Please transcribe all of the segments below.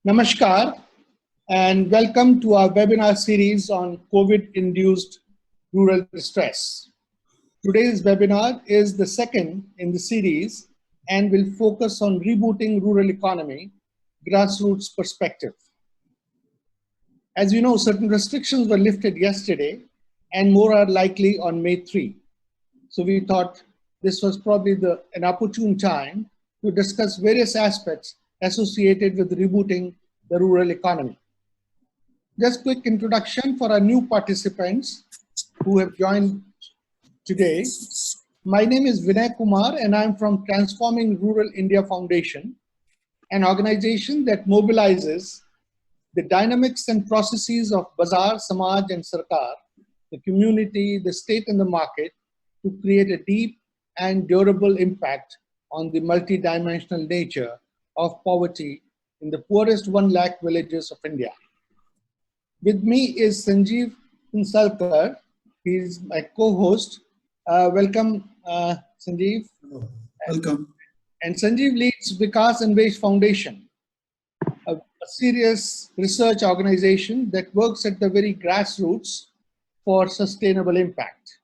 Namaskar and welcome to our webinar series on COVID-induced rural distress. Today's webinar is the second in the series and will focus on rebooting rural economy, grassroots perspective. As you know, certain restrictions were lifted yesterday and more are likely on May 3. So we thought this was probably an opportune time to discuss various aspects associated with rebooting the rural economy. Just quick introduction for our new participants who have joined today. My name is Vinay Kumar and I'm from Transforming Rural India Foundation, an organization that mobilizes the dynamics and processes of Bazaar, Samaj and Sarkar, the community, the state and the market to create a deep and durable impact on the multidimensional nature of poverty in the poorest 1 lakh villages of India. With me is Sanjeev Kunsalkar. He's my co-host. Welcome, Sanjeev. Welcome. And Sanjeev leads Vikas Anvesh Foundation, a serious research organization that works at the very grassroots for sustainable impact.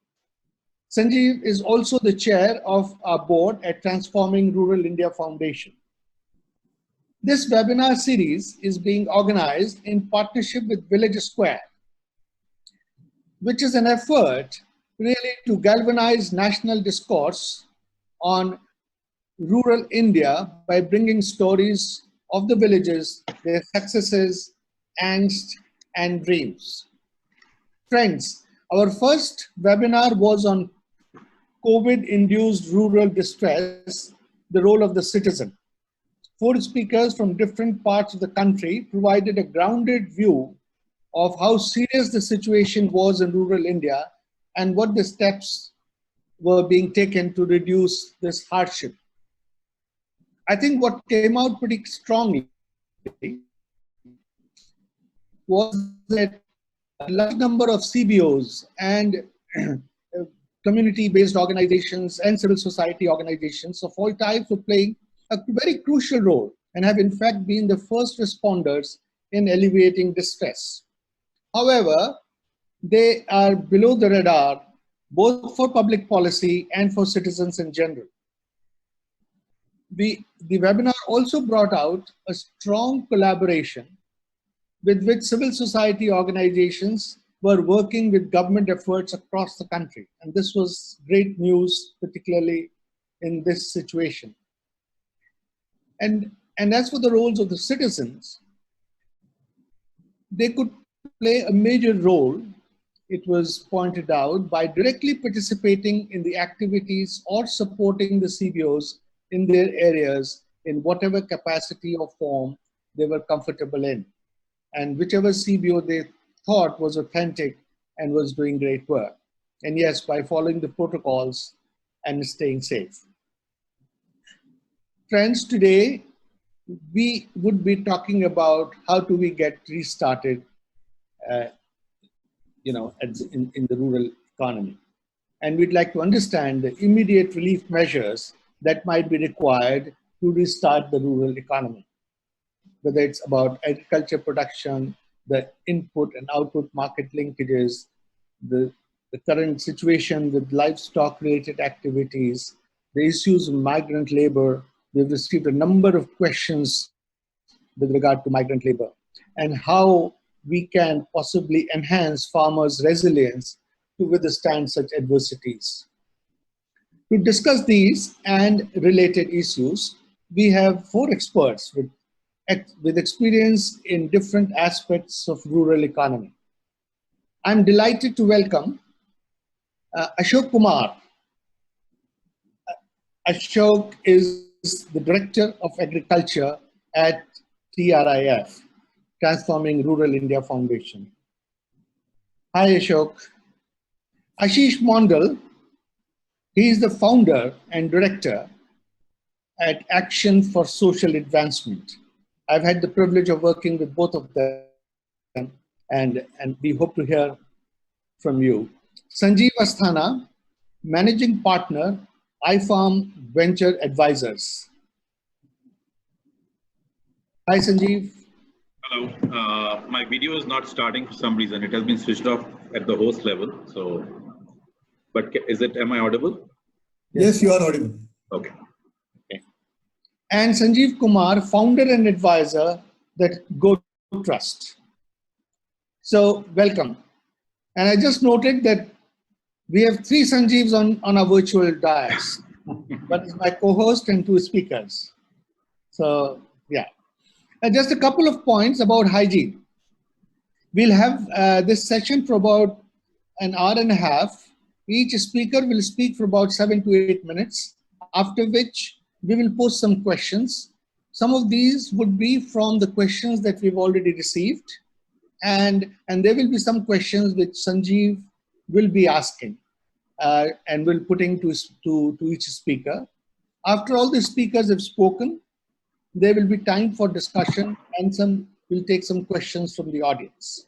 Sanjeev is also the chair of our board at Transforming Rural India Foundation. This webinar series is being organized in partnership with Village Square, which is an effort really to galvanize national discourse on rural India by bringing stories of the villages, their successes, angst, and dreams. Friends, our first webinar was on COVID-induced rural distress, the role of the citizen. 4 speakers from different parts of the country provided a grounded view of how serious the situation was in rural India and what the steps were being taken to reduce this hardship. I think what came out pretty strongly was that a large number of CBOs and community-based organizations and civil society organizations of all types were playing a very crucial role and have in fact been the first responders in alleviating distress. However, they are below the radar both for public policy and for citizens in general. The webinar also brought out a strong collaboration with which civil society organizations were working with government efforts across the country. And this was great news, particularly in this situation. And as for the roles of the citizens, they could play a major role, it was pointed out, by directly participating in the activities or supporting the CBOs in their areas in whatever capacity or form they were comfortable in. And whichever CBO they thought was authentic and was doing great work. And yes, by following the protocols and staying safe. Friends, today we would be talking about how do we get restarted in the rural economy. And we'd like to understand the immediate relief measures that might be required to restart the rural economy, whether it's about agriculture production, the input and output market linkages, the current situation with livestock related activities, the issues of migrant labor. We've received a number of questions with regard to migrant labor and how we can possibly enhance farmers' resilience to withstand such adversities. To discuss these and related issues, we have 4 experts with experience in different aspects of rural economy. I'm delighted to welcome Ashok Kumar. Ashok is the Director of Agriculture at TRIF, Transforming Rural India Foundation. Hi Ashok. Ashish Mondal, he is the founder and director at Action for Social Advancement. I've had the privilege of working with both of them and we hope to hear from you. Sanjeev Asthana, Managing Partner, iFarm Venture Advisors. Hi Sanjeev. Hello. My video is not starting for some reason. It has been switched off at the host level. So, but am I audible? Yes, you are audible. Okay. And Sanjeev Kumar, founder and advisor that GoTrust. So welcome. And I just noted that we have three Sanjeevs on our virtual dais. One is my co-host and two speakers. So yeah. Just a couple of points about hygiene. We'll have this session for about an hour and a half. Each speaker will speak for about 7 to 8 minutes, after which we will post some questions. Some of these would be from the questions that we've already received, and there will be some questions which Sanjeev will be asking and will putting to each speaker. After all the speakers have spoken, there will be time for discussion and we'll take some questions from the audience.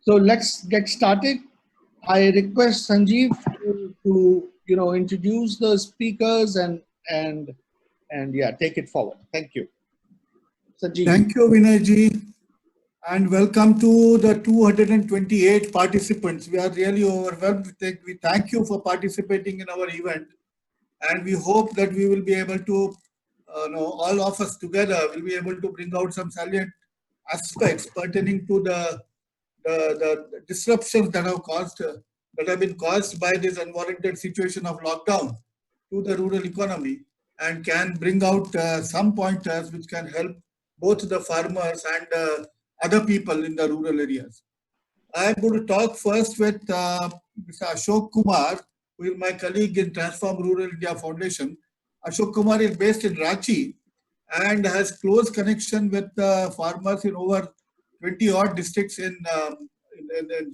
So let's get started. I request Sanjeev to introduce the speakers and yeah, take it forward. Thank you. Sanjeev. Thank you, Vinayji, and welcome to the 228 participants. We are really overwhelmed. We thank you for participating in our event, and we hope that we will be able to, all of us together will be able to bring out some salient aspects pertaining to the disruptions that have been caused by this unwarranted situation of lockdown to the rural economy, and can bring out some pointers which can help both the farmers and other people in the rural areas. I'm going to talk first with Mr. Ashok Kumar, who is my colleague in Transform Rural India Foundation. Ashok Kumar is based in Ranchi and has close connection with farmers in over 20 odd districts in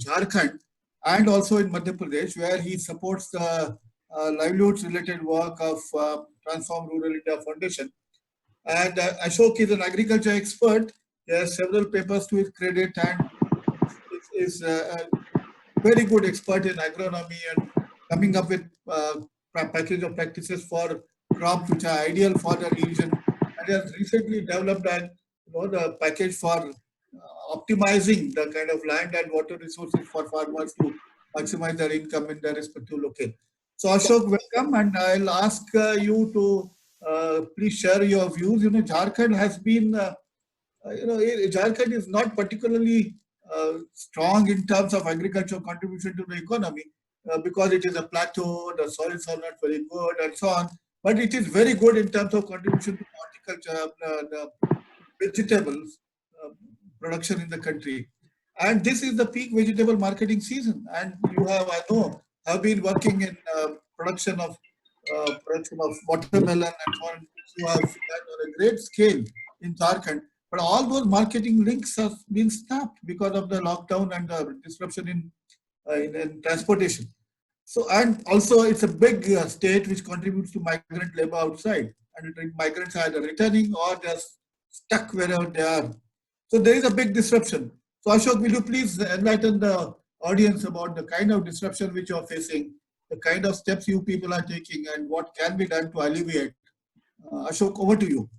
Jharkhand and also in Madhya Pradesh, where he supports the livelihoods related work of Transform Rural India Foundation. And Ashok is an agriculture expert. He has several papers to his credit and is a very good expert in agronomy and coming up with package of practices for crops which are ideal for the region. And has recently developed the package for optimizing the kind of land and water resources for farmers to maximize their income in their respective locale. So Ashok, welcome, and I'll ask you to please share your views. Jharkhand has been, Jharkhand is not particularly strong in terms of agricultural contribution to the economy because it is a plateau, the soils are not very good and so on. But it is very good in terms of contribution to horticulture, the vegetables production in the country. And this is the peak vegetable marketing season. And you have, I know, have been working in production of watermelon and so on. You have done on a great scale in Jharkhand. But all those marketing links have been stopped because of the lockdown and the disruption in transportation. So, and also it's a big state which contributes to migrant labor outside, and migrants are either returning or they're stuck wherever they are. So there is a big disruption. So Ashok, will you please enlighten the audience about the kind of disruption which you are facing, the kind of steps you people are taking, and what can be done to alleviate? Ashok, over to you.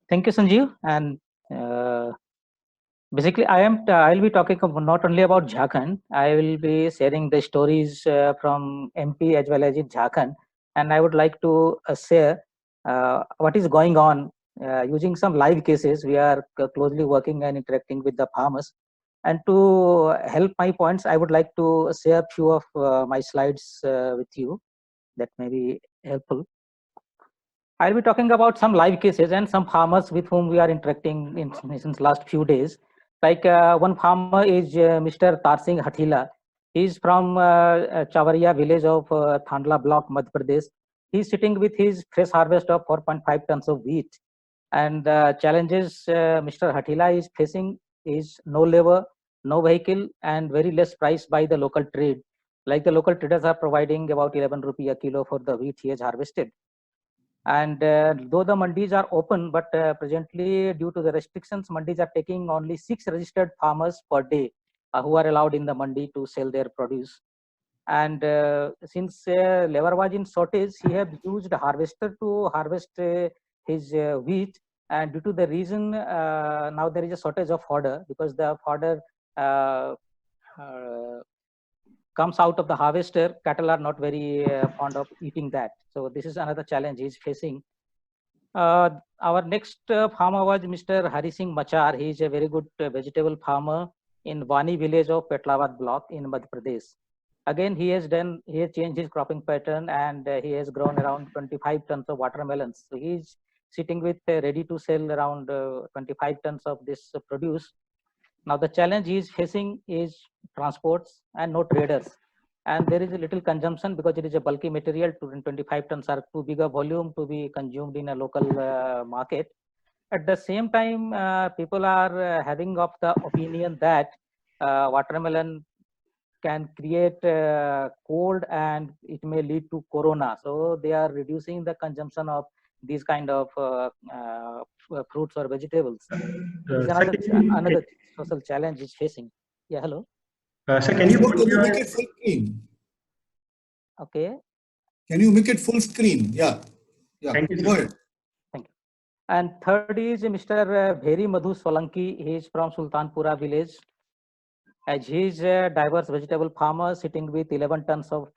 Thank you, Sanjeev. And basically, I'll be talking not only about Jharkhand. I will be sharing the stories from MP as well as in Jharkhand, and I would like to share what is going on using some live cases. We are closely working and interacting with the farmers. And to help my points, I would like to share a few of my slides with you that may be helpful. I'll be talking about some live cases and some farmers with whom we are interacting since last few days. Like one farmer is Mr. Tarsing Hathila. He's from Chavaria village of Thandla block, Madhya Pradesh. He's sitting with his fresh harvest of 4.5 tons of wheat. And the challenges Mr. Hathila is facing is no labor, no vehicle, and very less price by the local trade. Like the local traders are providing about 11 rupee a kilo for the wheat he has harvested. And though the mandis are open, but presently due to the restrictions, mandis are taking only 6 registered farmers per day who are allowed in the mandi to sell their produce. And since labor was in shortage, he have used harvester to harvest his wheat. And due to the reason, now there is a shortage of fodder, because the fodder comes out of the harvester. Cattle are not very fond of eating that. So this is another challenge he's facing. Our next farmer was Mr. Hari Singh Machar. He is a very good vegetable farmer in Vani village of Petlawat block in Madhya Pradesh. Again, he has changed his cropping pattern, and he has grown around 25 tons of watermelons. So he is sitting with ready to sell around 25 tons of this produce. Now the challenge he is facing is transports and no traders. And there is a little consumption because it is a bulky material. 25 tons are too big a volume to be consumed in a local market. At the same time, people are having of the opinion that watermelon can create cold and it may lead to corona. So they are reducing the consumption of these kind of fruits or vegetables. This is another social challenge is facing. Yeah, hello. Sir, can you make it full screen? Okay. Can you make it full screen? Yeah. Yeah. Thank you. Go ahead. Thank you. And third is Mr. Bheri Madhu Solanki. He is from Sultanpura village. As he is a diverse vegetable farmer sitting with 11 tons of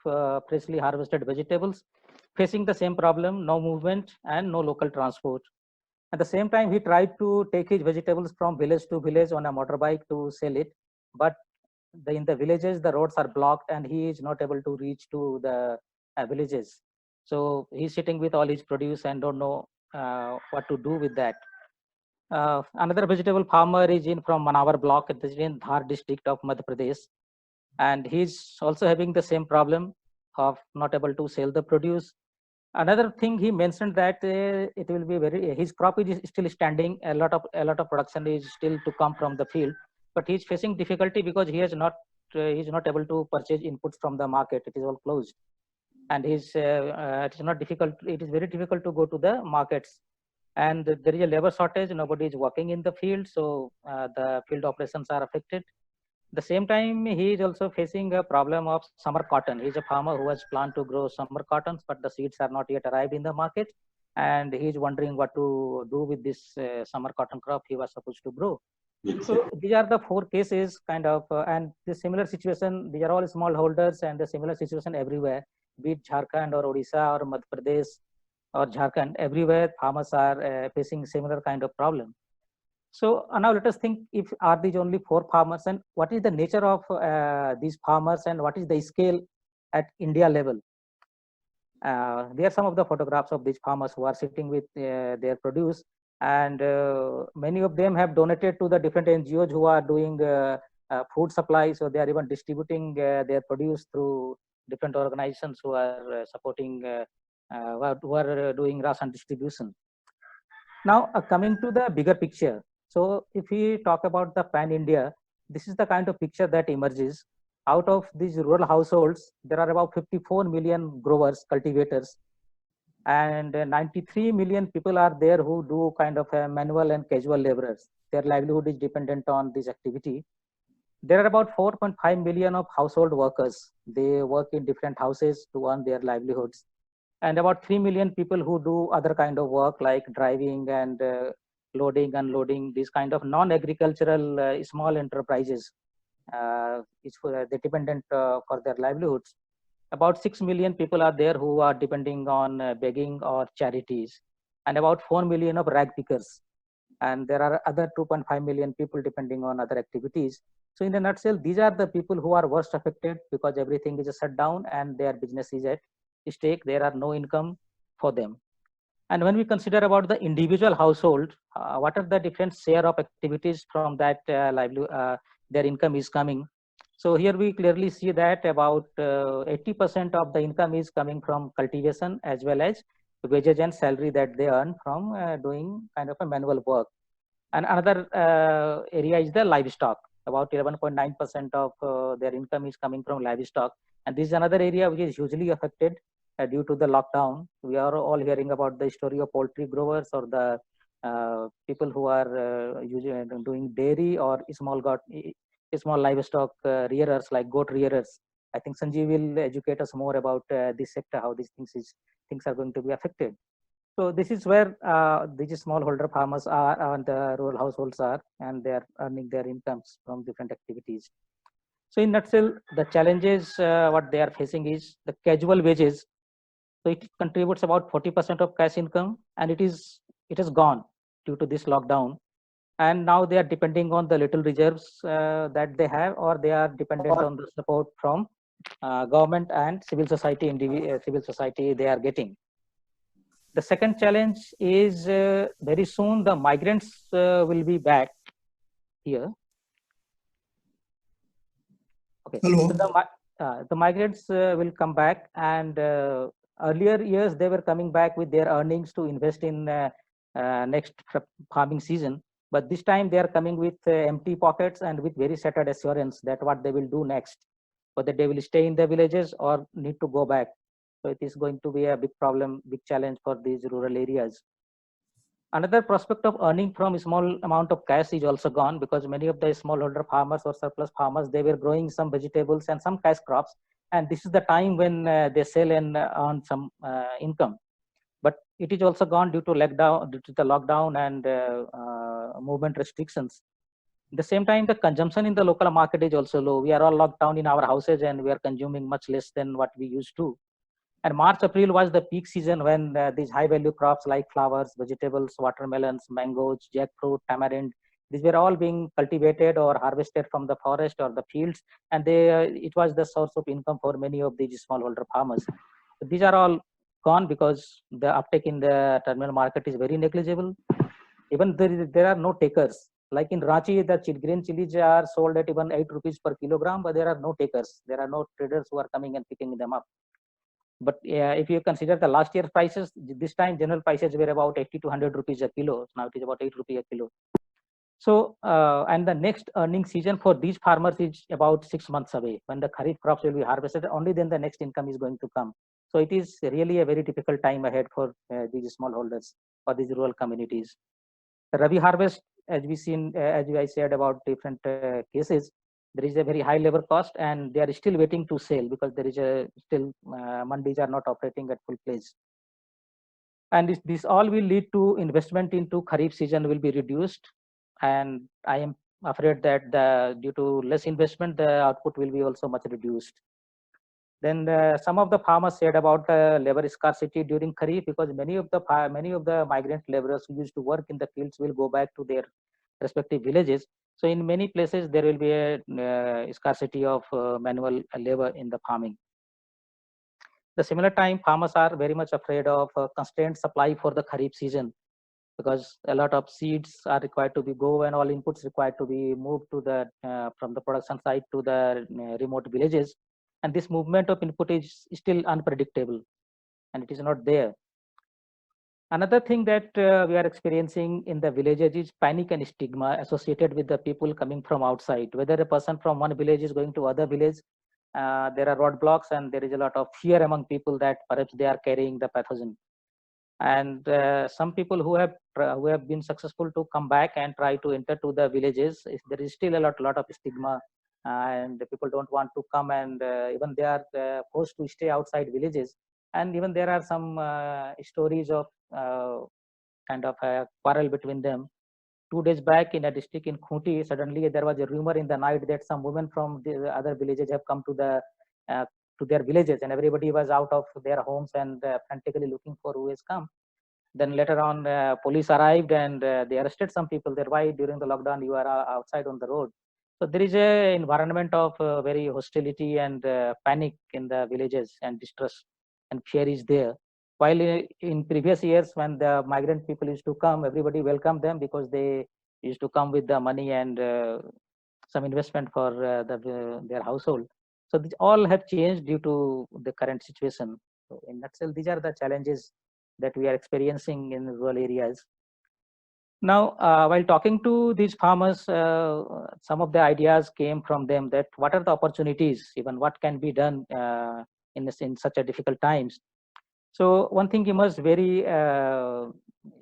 freshly harvested vegetables, facing the same problem, no movement and no local transport. At the same time, he tried to take his vegetables from village to village on a motorbike to sell it. But in the villages, the roads are blocked and he is not able to reach to the villages. So he's sitting with all his produce and don't know what to do with that. Another vegetable farmer is in from Manawar block in Dhar district of Madhya Pradesh. And he's also having the same problem of not able to sell the produce. Another thing he mentioned that it will be his crop is still standing. A lot of production is still to come from the field, but he's facing difficulty because he's not able to purchase inputs from the market. It is all closed, and it is very difficult to go to the markets. And there is a labor shortage. Nobody is working in the field, so the field operations are affected. At the same time, he is also facing a problem of summer cotton. He's a farmer who has planned to grow summer cottons, but the seeds are not yet arrived in the market. And he's wondering what to do with this summer cotton crop he was supposed to grow. So these are the four cases kind of, and the similar situation, these are all smallholders and the similar situation everywhere, be it Jharkhand or Odisha or Madhya Pradesh or Jharkhand, everywhere farmers are facing similar kind of problem. So now let us think, if are these only four farmers, and what is the nature of these farmers and what is the scale at India level? There are some of the photographs of these farmers who are sitting with their produce, and many of them have donated to the different NGOs who are doing food supply. So they are even distributing their produce through different organizations who are supporting, who are doing ration distribution. Now coming to the bigger picture. So if we talk about the pan-India, this is the kind of picture that emerges. Out of these rural households, there are about 54 million growers, cultivators, and 93 million people are there who do kind of manual and casual laborers. Their livelihood is dependent on this activity. There are about 4.5 million of household workers. They work in different houses to earn their livelihoods. And about 3 million people who do other kind of work like driving and loading, unloading, these kind of non-agricultural small enterprises. They're dependent for their livelihoods. About 6 million people are there who are depending on begging or charities, and about 4 million of rag pickers. And there are other 2.5 million people depending on other activities. So in a nutshell, these are the people who are worst affected because everything is shut down and their business is at stake. There are no income for them. And when we consider about the individual household, what are the different share of activities from that their income is coming. So here we clearly see that about 80% of the income is coming from cultivation as well as wages and salary that they earn from doing kind of a manual work. And another area is the livestock. About 11.9% of their income is coming from livestock. And this is another area which is hugely affected due to the lockdown. We are all hearing about the story of poultry growers or the people who are doing dairy or small livestock rearers like goat rearers. I think Sanjeev will educate us more about this sector, how these things are going to be affected. So this is where these smallholder farmers are and the rural households are, and they are earning their incomes from different activities. So in nutshell, the challenges what they are facing is the casual wages. So it contributes about 40% of cash income, and it has gone due to this lockdown. And now they are depending on the little reserves that they have, or they are dependent on the support from government and civil society they are getting. The second challenge is very soon the migrants will be back here. Okay. Hello. So the migrants will come back, and earlier years they were coming back with their earnings to invest in next farming season. But this time they are coming with empty pockets and with very shattered assurance that what they will do next, whether they will stay in the villages or need to go back. So it is going to be a big problem, big challenge for these rural areas. Another prospect of earning from a small amount of cash is also gone, because many of the smallholder farmers or surplus farmers, they were growing some vegetables and some cash crops, and this is the time when they sell and earn some income. But it is also gone due to the lockdown and movement restrictions. At the same time, the consumption in the local market is also low. We are all locked down in our houses and we are consuming much less than what we used to. And March, April was the peak season when these high value crops like flowers, vegetables, watermelons, mangoes, jackfruit, tamarind, these were all being cultivated or harvested from the forest or the fields. And it was the source of income for many of these smallholder farmers. So these are all gone because the uptake in the terminal market is very negligible. Even there are no takers. Like in Ranchi, the green chilies are sold at even 8 rupees per kilogram, but there are no takers. There are no traders who are coming and picking them up. But if you consider the last year prices, this time general prices were about 80 to 100 rupees a kilo. Now it is about 8 rupees a kilo. So, and the next earning season for these farmers is about 6 months away. When the Kharif crops will be harvested, only then the next income is going to come. So it is really a very difficult time ahead for these smallholders or these rural communities. The Rabi harvest, as I said about different cases, there is a very high labor cost, and they are still waiting to sell because there is still mandis are not operating at full place. And this all will lead to investment into Kharif season will be reduced, and I am afraid that due to less investment, the output will be also much reduced. Then some of the farmers said about labor scarcity during Kharif, because many of the migrant laborers who used to work in the fields will go back to their respective villages. So in many places there will be a scarcity of manual labor in the farming. The similar time, farmers are very much afraid of constrained supply for the Kharif season, because a lot of seeds are required to be and all inputs required to be moved to the from the production site to the remote villages. And this movement of input is still unpredictable, and it is not there. Another thing that we are experiencing in the villages is panic and stigma associated with the people coming from outside. Whether a person from one village is going to other village, there are roadblocks, and there is a lot of fear among people that perhaps they are carrying the pathogen. And some people who have been successful to come back and try to enter to the villages, there is still a lot of stigma, and the people don't want to come, and even they are forced to stay outside villages. And even there are some stories of kind of a quarrel between them. 2 days back in a district in Khunti, suddenly there was a rumor in the night that some women from the other villages have come to their villages, and everybody was out of their homes and frantically looking for who has come. Then later on, police arrived and they arrested some people there. Why during the lockdown you are outside on the road? So there is a environment of very hostility and panic in the villages, and distrust and fear is there. While in previous years, when the migrant people used to come, everybody welcomed them because they used to come with the money and some investment for their household. So these all have changed due to the current situation. So in nutshell, these are the challenges that we are experiencing in rural areas. Now, while talking to these farmers, some of the ideas came from them that what are the opportunities, even what can be done in such a difficult times. So one thing emerged very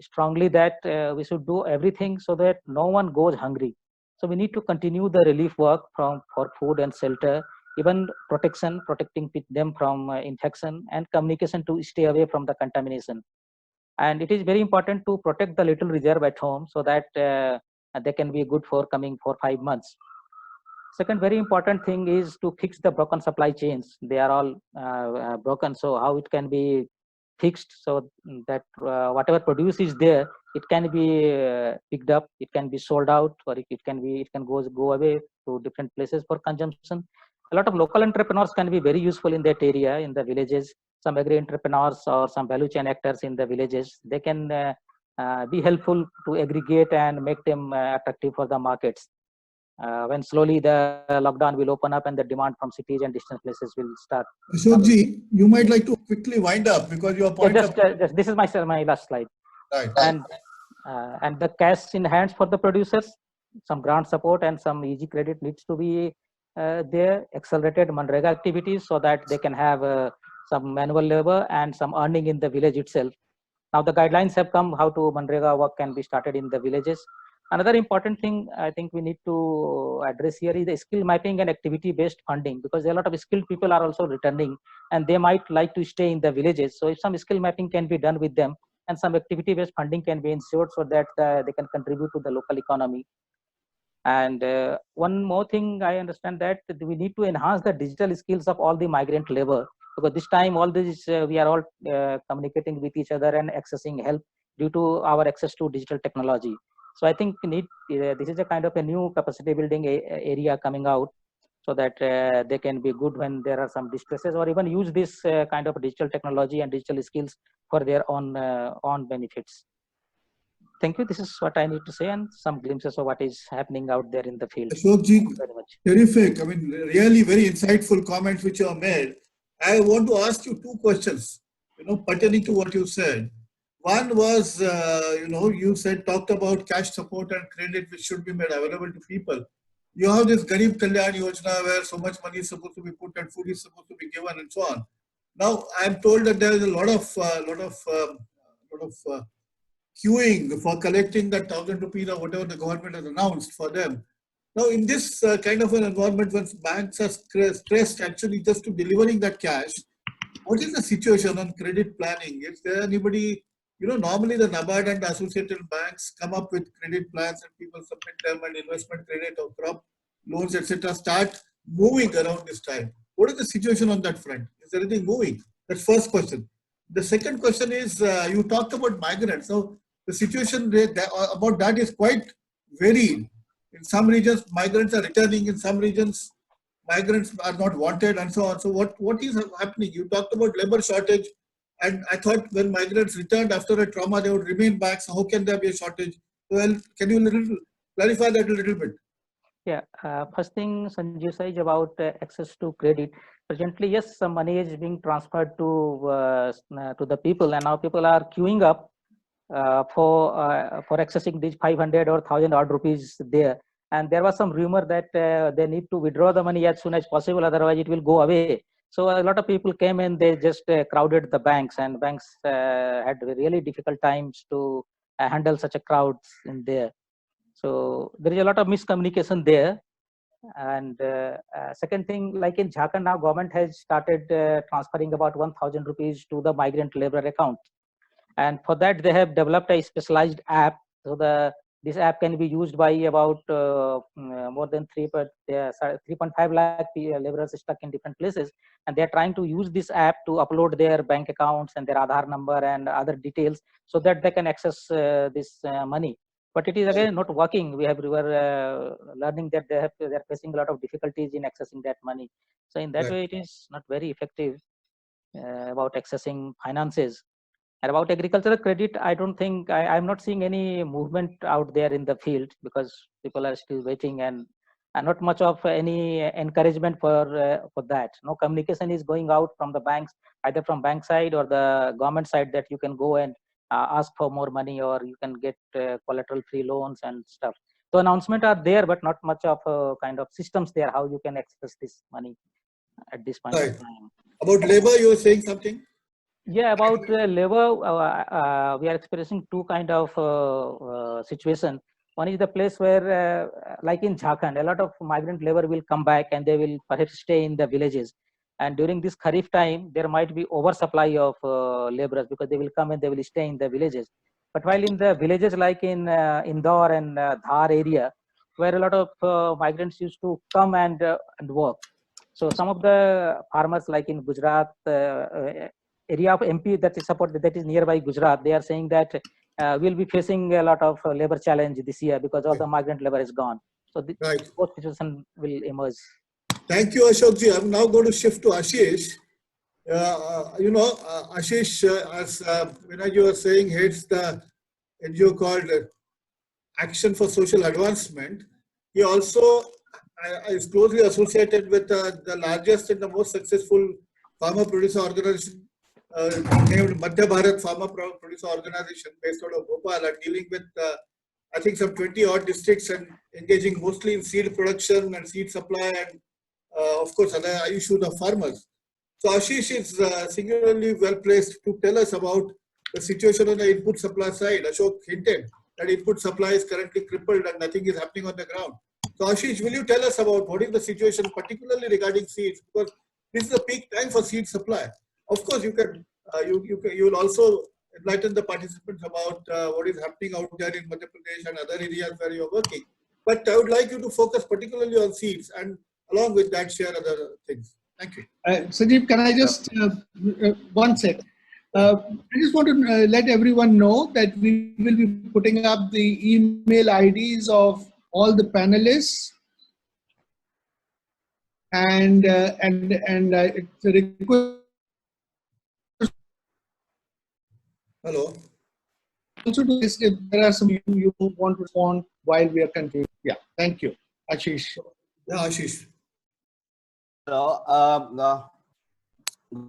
strongly that we should do everything so that no one goes hungry. So we need to continue the relief work for food and shelter even protecting them from infection, and communication to stay away from the contamination. And it is very important to protect the little reserve at home so that they can be good for coming 4-5 months. Second very important thing is to fix the broken supply chains. They are all broken, so how it can be fixed so that whatever produce is there, it can be picked up, it can be sold out, or it can go away to different places for consumption. A lot of local entrepreneurs can be very useful in that area, in the villages. Some agri entrepreneurs or some value chain actors in the villages, they can be helpful to aggregate and make them attractive for the markets. When slowly the lockdown will open up and the demand from cities and distant places will start. Ashokji, you might like to quickly wind up because your point. Just this is my last slide. Right. And the cash in hands for the producers, some grant support and some easy credit needs to be there. Accelerated Manrega activities so that they can have some manual labor and some earning in the village itself. Now the guidelines have come how to Manrega work can be started in the villages. Another important thing I think we need to address here is the skill mapping and activity-based funding, because a lot of skilled people are also returning and they might like to stay in the villages. So if some skill mapping can be done with them and some activity-based funding can be ensured so that they can contribute to the local economy. And one more thing, I understand that we need to enhance the digital skills of all the migrant labor, because this time all this we are all communicating with each other and accessing help due to our access to digital technology. So I think we need this is a kind of a new capacity building area coming out, so that they can be good when there are some distresses, or even use this kind of digital technology and digital skills for their own benefits. Thank you. This is what I need to say, and some glimpses of what is happening out there in the field. Ashokji, terrific. I mean, really very insightful comments which you have made. I want to ask you two questions, pertaining to what you said. One was, you talked about cash support and credit which should be made available to people. You have this Garib Kalyan Yojana where so much money is supposed to be put and food is supposed to be given and so on. Now, I'm told that there is a lot of queuing for collecting that 1,000 rupees or whatever the government has announced for them. Now, in this kind of an environment, when banks are stressed actually just to delivering that cash, what is the situation on credit planning? Is there anybody? Normally the NABARD and the associated banks come up with credit plans and people submit them, and investment credit or crop loans, etc. start moving around this time. What is the situation on that front? Is there anything moving? That's first question. The second question is, you talked about migrants. So the situation about that is quite varied. In some regions, migrants are returning. In some regions, migrants are not wanted and so on. So what is happening? You talked about labor shortage. And I thought when migrants returned after a trauma, they would remain back. So how can there be a shortage? Well, can you clarify that a little bit? Yeah. First thing, Sanjeev said about access to credit. Presently, yes, some money is being transferred to the people, and now people are queuing up for accessing these 500 or 1,000 odd rupees there. And there was some rumor that they need to withdraw the money as soon as possible, otherwise it will go away. So a lot of people came and they just crowded the banks, and banks had really difficult times to handle such a crowd in there. So there is a lot of miscommunication there. And second thing, like in Jharkhand now, government has started transferring about 1,000 rupees to the migrant labor account. And for that, they have developed a specialized app. So this app can be used by about more than 3.5 lakh laborers stuck in different places. And they're trying to use this app to upload their bank accounts and their Aadhaar number and other details so that they can access this money. But it is again not working. We were learning that they're facing a lot of difficulties in accessing that money. So in that way, it is not very effective about accessing finances. And about agricultural credit, I don't think I'm not seeing any movement out there in the field, because people are still waiting, and not much of any encouragement for that. No communication is going out from the banks, either from bank side or the government side, that you can go and ask for more money, or you can get collateral free loans and stuff. So announcements are there, but not much of kind of systems there how you can access this money at this point of time. About labor, you were saying something? Yeah, about labor, we are experiencing two kind of situation. One is the place where, like in Jharkhand, a lot of migrant labor will come back and they will perhaps stay in the villages. And during this Kharif time, there might be oversupply of laborers because they will come and they will stay in the villages. But while in the villages like in Indore and Dhar area, where a lot of migrants used to come and work. So some of the farmers like in Gujarat, area of MP that is supported, that is nearby Gujarat, they are saying that we'll be facing a lot of labor challenge this year because all the migrant labor is gone. So both situation will emerge. Thank you, Ashokji. I'm now going to shift to Ashish. Ashish, as Vinay, you were saying, heads the NGO called Action for Social Advancement. He also is closely associated with the largest and the most successful farmer producer organization named Madhya Bharat Farmer Producer Organization based out of Bhopal, and dealing with I think some 20 odd districts and engaging mostly in seed production and seed supply and of course other issues of farmers. So Ashish is singularly well placed to tell us about the situation on the input supply side. Ashok hinted that input supply is currently crippled and nothing is happening on the ground. So Ashish, will you tell us about what is the situation, particularly regarding seeds? Because this is a peak time for seed supply. Of course, you will also enlighten the participants about what is happening out there in Madhya Pradesh and other areas where you are working. But I would like you to focus particularly on seeds and along with that share other things. Thank you. Sanjeev, can I just, one sec. I just want to let everyone know that we will be putting up the email IDs of all the panelists, and it's a request. Hello. Also, to this, if there are some you want to respond while we are continuing. Yeah, thank you, Ashish. Yeah, Ashish. Hello.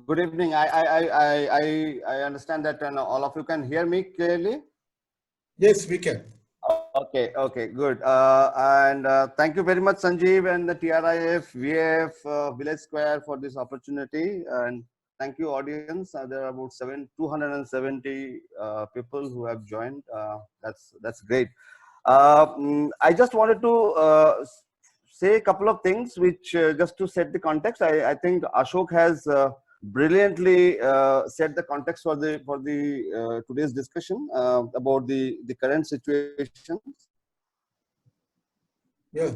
Good evening. I understand that all of you can hear me clearly. Yes, we can. Okay, good. And thank you very much, Sanjeev and the TRIF, VF, Village Square for this opportunity. And thank you, audience. There are about 270 people who have joined. That's great. I just wanted to say a couple of things, which just to set the context. I think Ashok has brilliantly set the context for the today's discussion about the current situation. Yeah.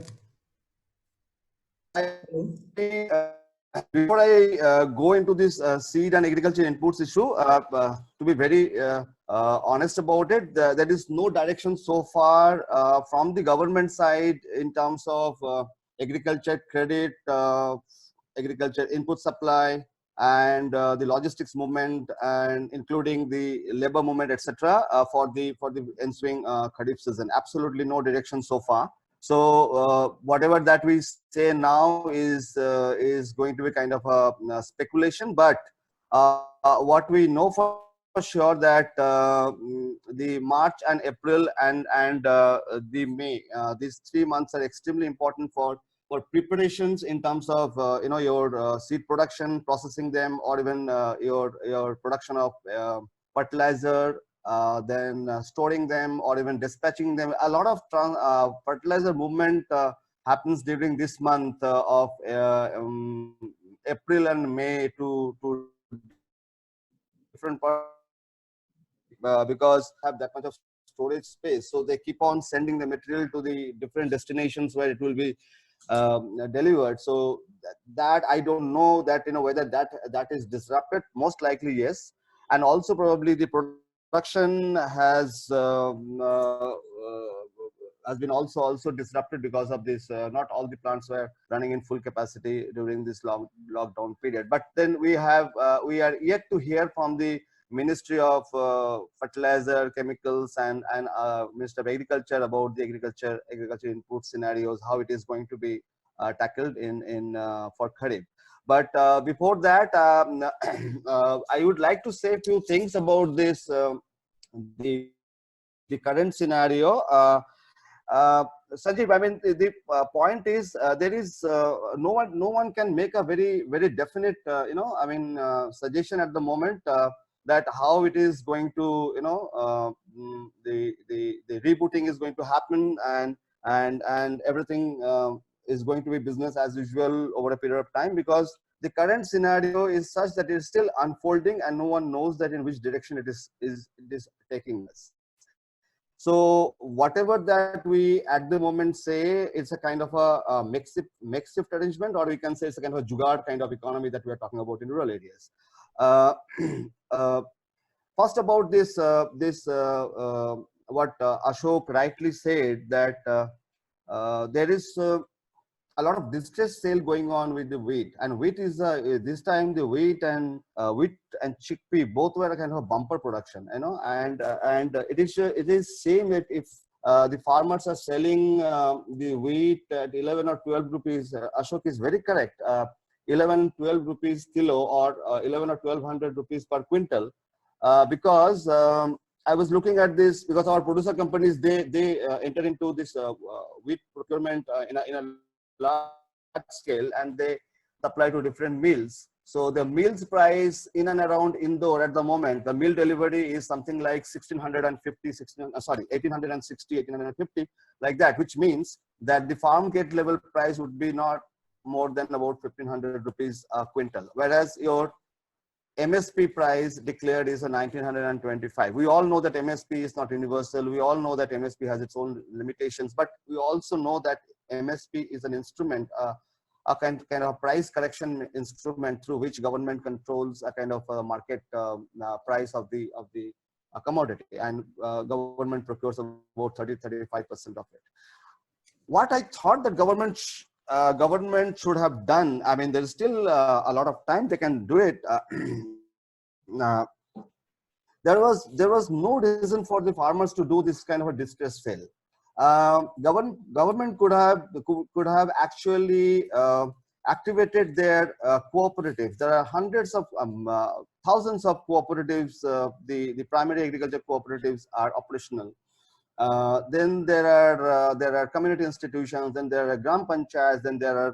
Before I go into this seed and agriculture inputs issue, to be very honest about it, there is no direction so far from the government side in terms of agriculture credit, agriculture input supply, and the logistics movement, and including the labor movement, etc., for the ensuing Kharif season. Absolutely no direction so far. So whatever that we say now is going to be kind of a speculation. But what we know for sure that the March and April and the May, these 3 months are extremely important for preparations in terms of your seed production, processing them, or even your production of fertilizer, then storing them, or even dispatching them. A lot of fertilizer movement happens during this month of April and May to different parts because have that much of storage space, so they keep on sending the material to the different destinations where it will be delivered. So that I don't know that whether that is disrupted. Most likely yes, and also probably the production has been also disrupted because of this. Not all the plants were running in full capacity during this long lockdown period. But then we are yet to hear from the Ministry of Fertilizer, Chemicals, and Minister of Agriculture about the agriculture input scenarios, how it is going to be tackled in for Kharif. But before that, I would like to say a few things about this the current scenario. Sanjeev, I mean, the point is there is no one can make a very definite suggestion at the moment that how it is going to the rebooting is going to happen, and everything is going to be business as usual over a period of time, because the current scenario is such that it is still unfolding and no one knows that in which direction it is taking us. So whatever that we at the moment say, it's a kind of a makeshift arrangement, or we can say it's a kind of a jugaad kind of economy that we are talking about in rural areas. First about this, what Ashok rightly said, that there is a lot of distress sale going on with the wheat, and wheat is this time the wheat and chickpea both were a kind of a bumper production, you know, and it is same that if the farmers are selling the wheat at 11 or 12 rupees, Ashok is very correct, 11-12 rupees kilo, or 11 or 1200 rupees per quintal, because I was looking at this, because our producer companies, they enter into this wheat procurement in a large scale, and they supply to different mills. So the mill's price in and around Indore at the moment, the mill delivery is something like 1860, 1850, like that, which means that the farm gate level price would be not more than about 1500 rupees a quintal, whereas your MSP price declared is a 1925. We all know that MSP is not universal. We all know that MSP has its own limitations, but we also know that MSP is an instrument, a kind of price correction instrument through which government controls a kind of market price of the commodity, and government procures about 30-35% of it. What I thought that government should have done, I mean, there is still a lot of time they can do it. There was no reason for the farmers to do this kind of a distress sale. Government could have actually activated their cooperatives. There are hundreds of thousands of cooperatives. The primary agriculture cooperatives are operational. Then there are community institutions, then there are gram panchayats, then there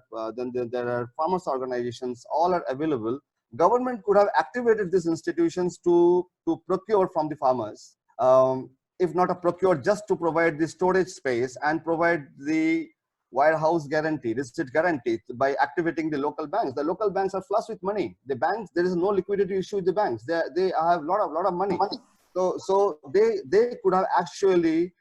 are farmers organizations. All are available. Government could have activated these institutions to procure from the farmers, if not a procure, just to provide the storage space and provide the warehouse guarantee, receipt guarantee, by activating the local banks. The local banks are flush with money. The banks, there is no liquidity issue with the banks. They have a lot of money. So they could have actually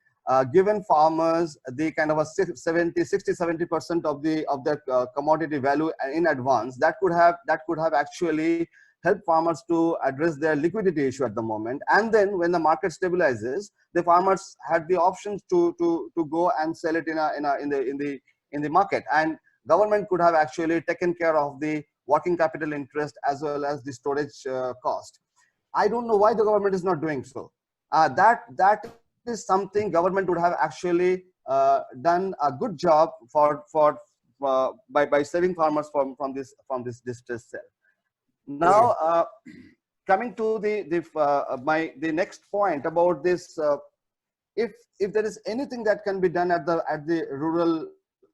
given farmers the kind of a 60-70% of their commodity value in advance. That could have actually helped farmers to address their liquidity issue at the moment. And then when the market stabilizes, the farmers had the options to go and sell it in the market. And government could have actually taken care of the working capital interest as well as the storage cost. I don't know why the government is not doing so. That is something government would have actually done a good job by saving farmers from this distress sale. Now, coming to the next point about this, if there is anything that can be done at the rural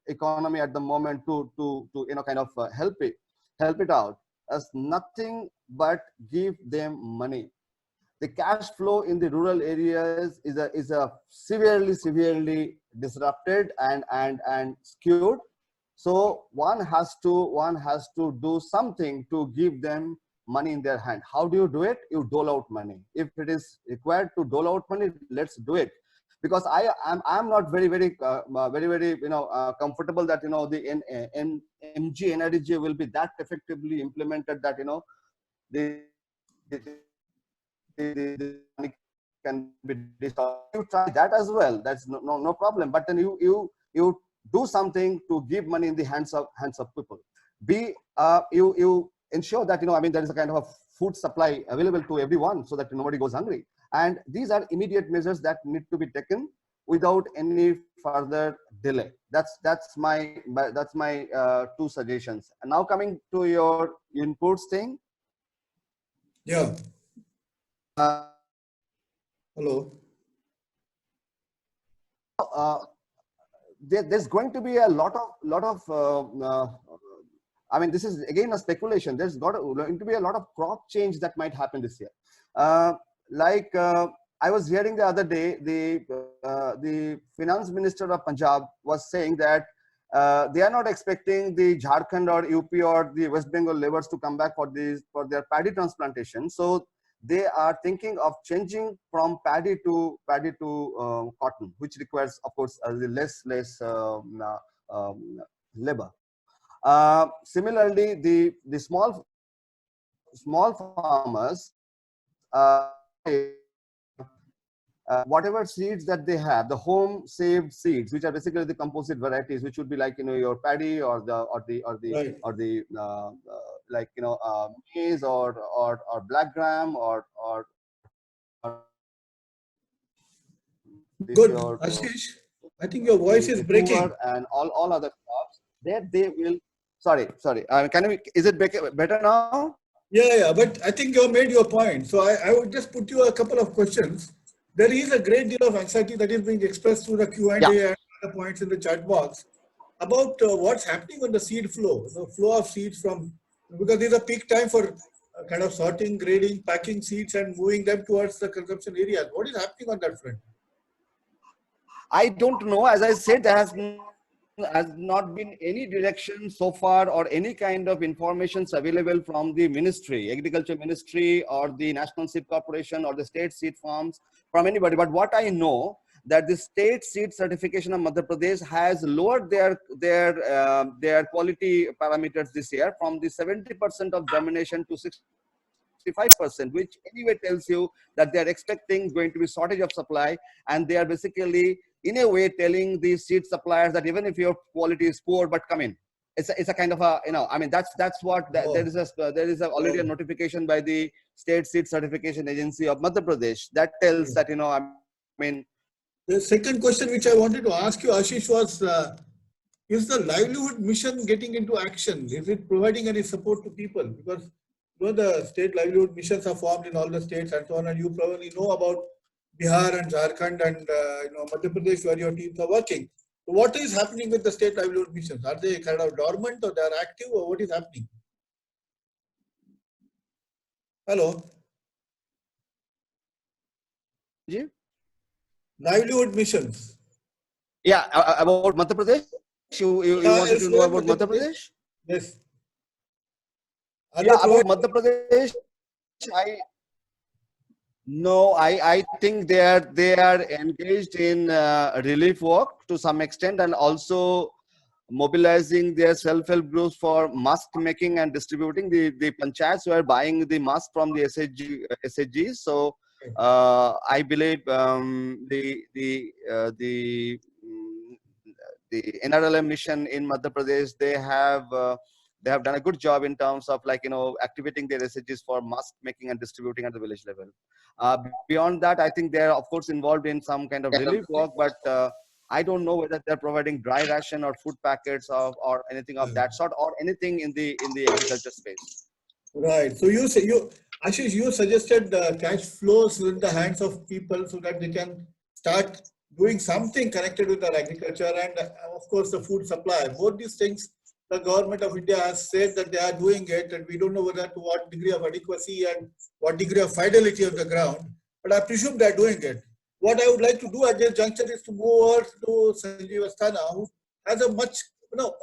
economy at the moment to kind of help it out, as nothing but give them money. The cash flow in the rural areas is a severely disrupted and skewed. So one has to do something to give them money in their hand. How do you do it? You dole out money. If it is required to dole out money, let's do it. Because I'm not very comfortable that the MG NRDJ will be that effectively implemented that the money can be dissolved. You try that as well. That's no problem. But then you do something to give money in the hands of people. You ensure that there is a kind of a food supply available to everyone so that nobody goes hungry. And these are immediate measures that need to be taken without any further delay. That's my two suggestions. And now coming to your inputs thing. Yeah. Hello. There's going to be a lot of this is again a speculation. There's going to be a lot of crop change that might happen this year. I was hearing the other day the finance minister of Punjab was saying that they are not expecting the Jharkhand or UP or the West Bengal laborers to come back for their paddy transplantation. So they are thinking of changing from paddy to cotton, which requires, of course, less labor. Similarly, the small farmers, whatever seeds that they have, the home saved seeds, which are basically the composite varieties, which would be like, you know, your paddy or Right. like, you know, maize or black gram or Good. your Ashish, I think your voice is breaking. and all other crops, that they will. Sorry. Is it better now? Yeah. But I think you have made your point. So I would just put you a couple of questions. There is a great deal of anxiety that is being expressed through the Q&A and other points in the chat box about what's happening on the seed flow, the flow of seeds from, because there's a peak time for kind of sorting, grading, packing seeds and moving them towards the consumption areas. What is happening on that front? I don't know. As I said, there has not been any direction so far or any kind of information available from the ministry, agriculture ministry or the National Seed Corporation or the state seed farms, from anybody. But what I know, that the state seed certification of Madhya Pradesh has lowered their quality parameters this year from the 70% of germination to 65%, which anyway tells you that they are expecting going to be shortage of supply, and they are basically in a way telling the seed suppliers that even if your quality is poor, but come in. It's a kind of a, you know, I mean, that's what there is already a notification by the state seed certification agency of Madhya Pradesh that tells that, you know, I mean. The second question which I wanted to ask you, Ashish, was is the livelihood mission getting into action? Is it providing any support to people? Because you know, the state livelihood missions are formed in all the states and so on, and you probably know about Bihar and Jharkhand and you know, Madhya Pradesh, where your teams are working. So what is happening with the state livelihood missions? Are they kind of dormant or they are active, or what is happening? Hello? Yeah, Livelihood missions. about Madhya Pradesh? You wanted to know about Madhya Pradesh? Yes. Yeah, about Madhya Pradesh, I think they are engaged in relief work to some extent, and also mobilizing their self-help groups for mask making and distributing. The panchayats who are buying the mask from the SHGs. So I believe the NRLM mission in Madhya Pradesh, they have done a good job in terms of, like, you know, activating their SHGs for mask making and distributing at the village level. Beyond that, I think they're of course involved in some kind of relief work, but I don't know whether they're providing dry ration or food packets or anything of that sort, or anything in the agriculture space. Right. So Ashish, you suggested cash flows in the hands of people so that they can start doing something connected with their agriculture and of course the food supply. Both these things, the government of India has said that they are doing it, and we don't know whether to what degree of adequacy and what degree of fidelity on the ground, but I presume they are doing it. What I would like to do at this juncture is to move over to Sanjeev Asthana, who has a much more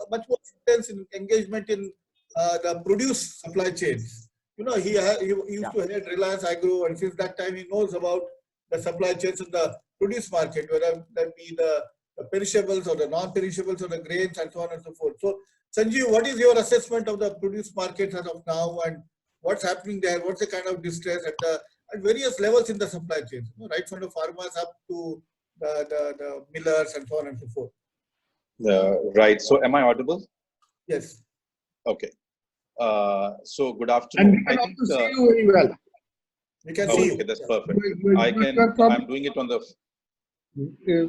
intense engagement in the produce supply chains. You know, he used to head Reliance Agro, and since that time he knows about the supply chains in the produce market, whether that be the perishables or the non-perishables or the grains and so on and so forth. So, Sanjeev, what is your assessment of the produce market as of now, and what's happening there? What's the kind of distress at various levels in the supply chain, you know, right from the farmers up to the millers and so on and so forth? Right. So, am I audible? Yes. Okay. So, good afternoon. And we can also see you very well. We can see you. Okay, that's perfect. I'm doing it on the.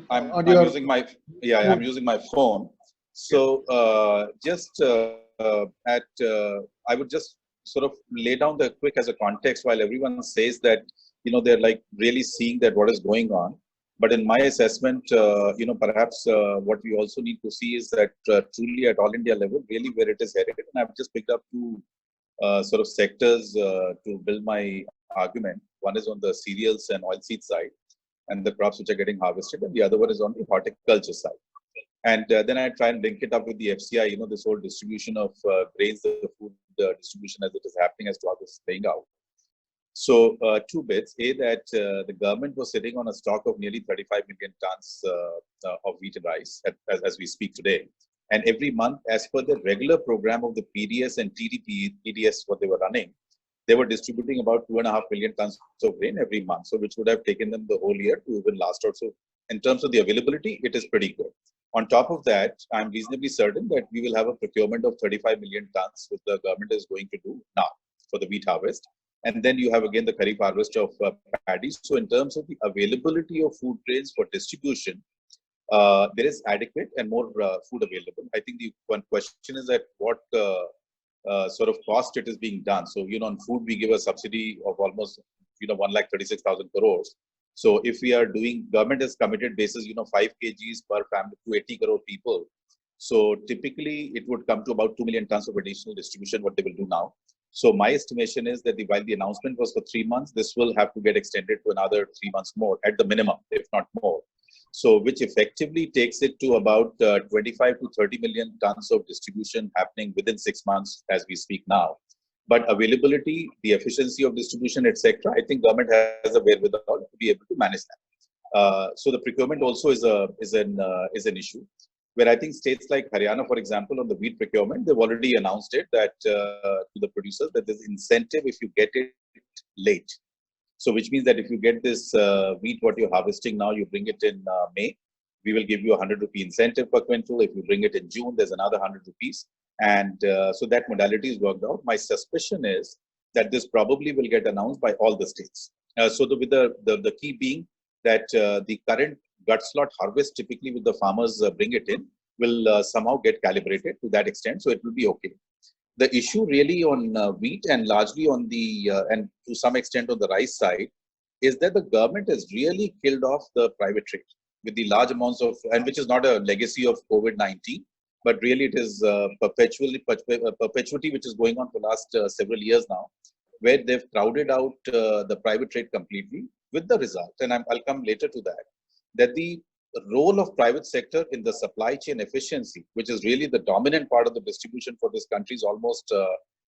I'm using my I'm using my phone. So I would just sort of lay down the quick as a context while everyone says that, you know, they're like really seeing that what is going on. But in my assessment, you know, perhaps what we also need to see is that truly at all India level, really where it is headed. And I've just picked up two sort of sectors to build my argument. One is on the cereals and oilseed side. and the crops which are getting harvested, and the other one is on the horticulture side. And then I try and link it up with the FCI, this whole distribution of grains, the food distribution as it is happening, as to how this is playing out. So two bits. A, that the government was sitting on a stock of nearly 35 million tons of wheat and rice as we speak today. And every month, as per the regular program of the PDS and TDPDS, what they were running, they were distributing about 2.5 million tons of grain every month. So which would have taken them the whole year to even last out. So in terms of the availability, it is pretty good. On top of that, I'm reasonably certain that we will have a procurement of 35 million tons, which the government is going to do now for the wheat harvest. And then you have again the Kharif harvest of paddy. So in terms of the availability of food grains for distribution, there is adequate and more food available. I think the one question is that what sort of cost it is being done. So, on food, we give a subsidy of almost, 1,36,000 crores. So if we are doing, government has committed basis, 5 kgs per family to 80 crore people. So typically it would come to about 2 million tons of additional distribution, what they will do now. So my estimation is that while the announcement was for 3 months, this will have to get extended to another 3 months more at the minimum, if not more. So which effectively takes it to about 25 to 30 million tons of distribution happening within 6 months as we speak now. But availability, the efficiency of distribution, etc., I think government has a wherewithal to be able to manage that. So the procurement also is an issue, where I think states like Haryana, for example, on the wheat procurement, they've already announced it that to the producers that there's incentive if you get it late. So which means that if you get this wheat, what you're harvesting now, you bring it in May, we will give you 100 rupee incentive per quintal. If you bring it in June, there's another 100 rupees. And so that modality is worked out. My suspicion is that this probably will get announced by all the states. So with the key being that the current gut slot harvest, typically with the farmers bring it in, will somehow get calibrated to that extent. So it will be okay. The issue really on wheat and largely on the, and to some extent on the rice side, is that the government has really killed off the private trade with the large amounts of, and which is not a legacy of COVID-19, but really it is perpetuity which is going on for the last several years now, where they've crowded out the private trade completely, with the result, and I'll come later to that the role of private sector in the supply chain efficiency, which is really the dominant part of the distribution for this country, is almost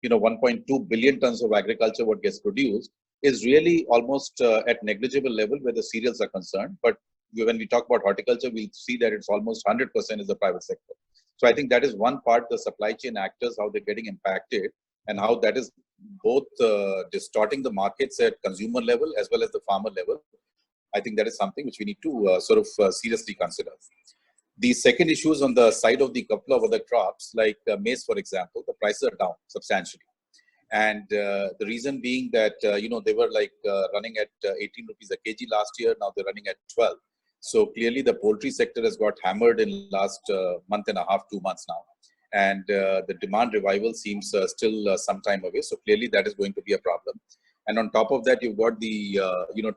1.2 billion tons of agriculture what gets produced, is really almost at negligible level where the cereals are concerned. But when we talk about horticulture, we'll see that it's almost 100% is the private sector. So I think that is one part, the supply chain actors, how they're getting impacted and how that is both distorting the markets at consumer level as well as the farmer level. I think that is something which we need to seriously consider. The second issue is on the side of the couple of other crops, like maize, for example, the prices are down substantially. And the reason being that, they were running at 18 rupees a kg last year. Now they're running at 12. So clearly the poultry sector has got hammered in last month and a half, 2 months now. And the demand revival seems still some time away. So clearly that is going to be a problem. And on top of that, you've got the,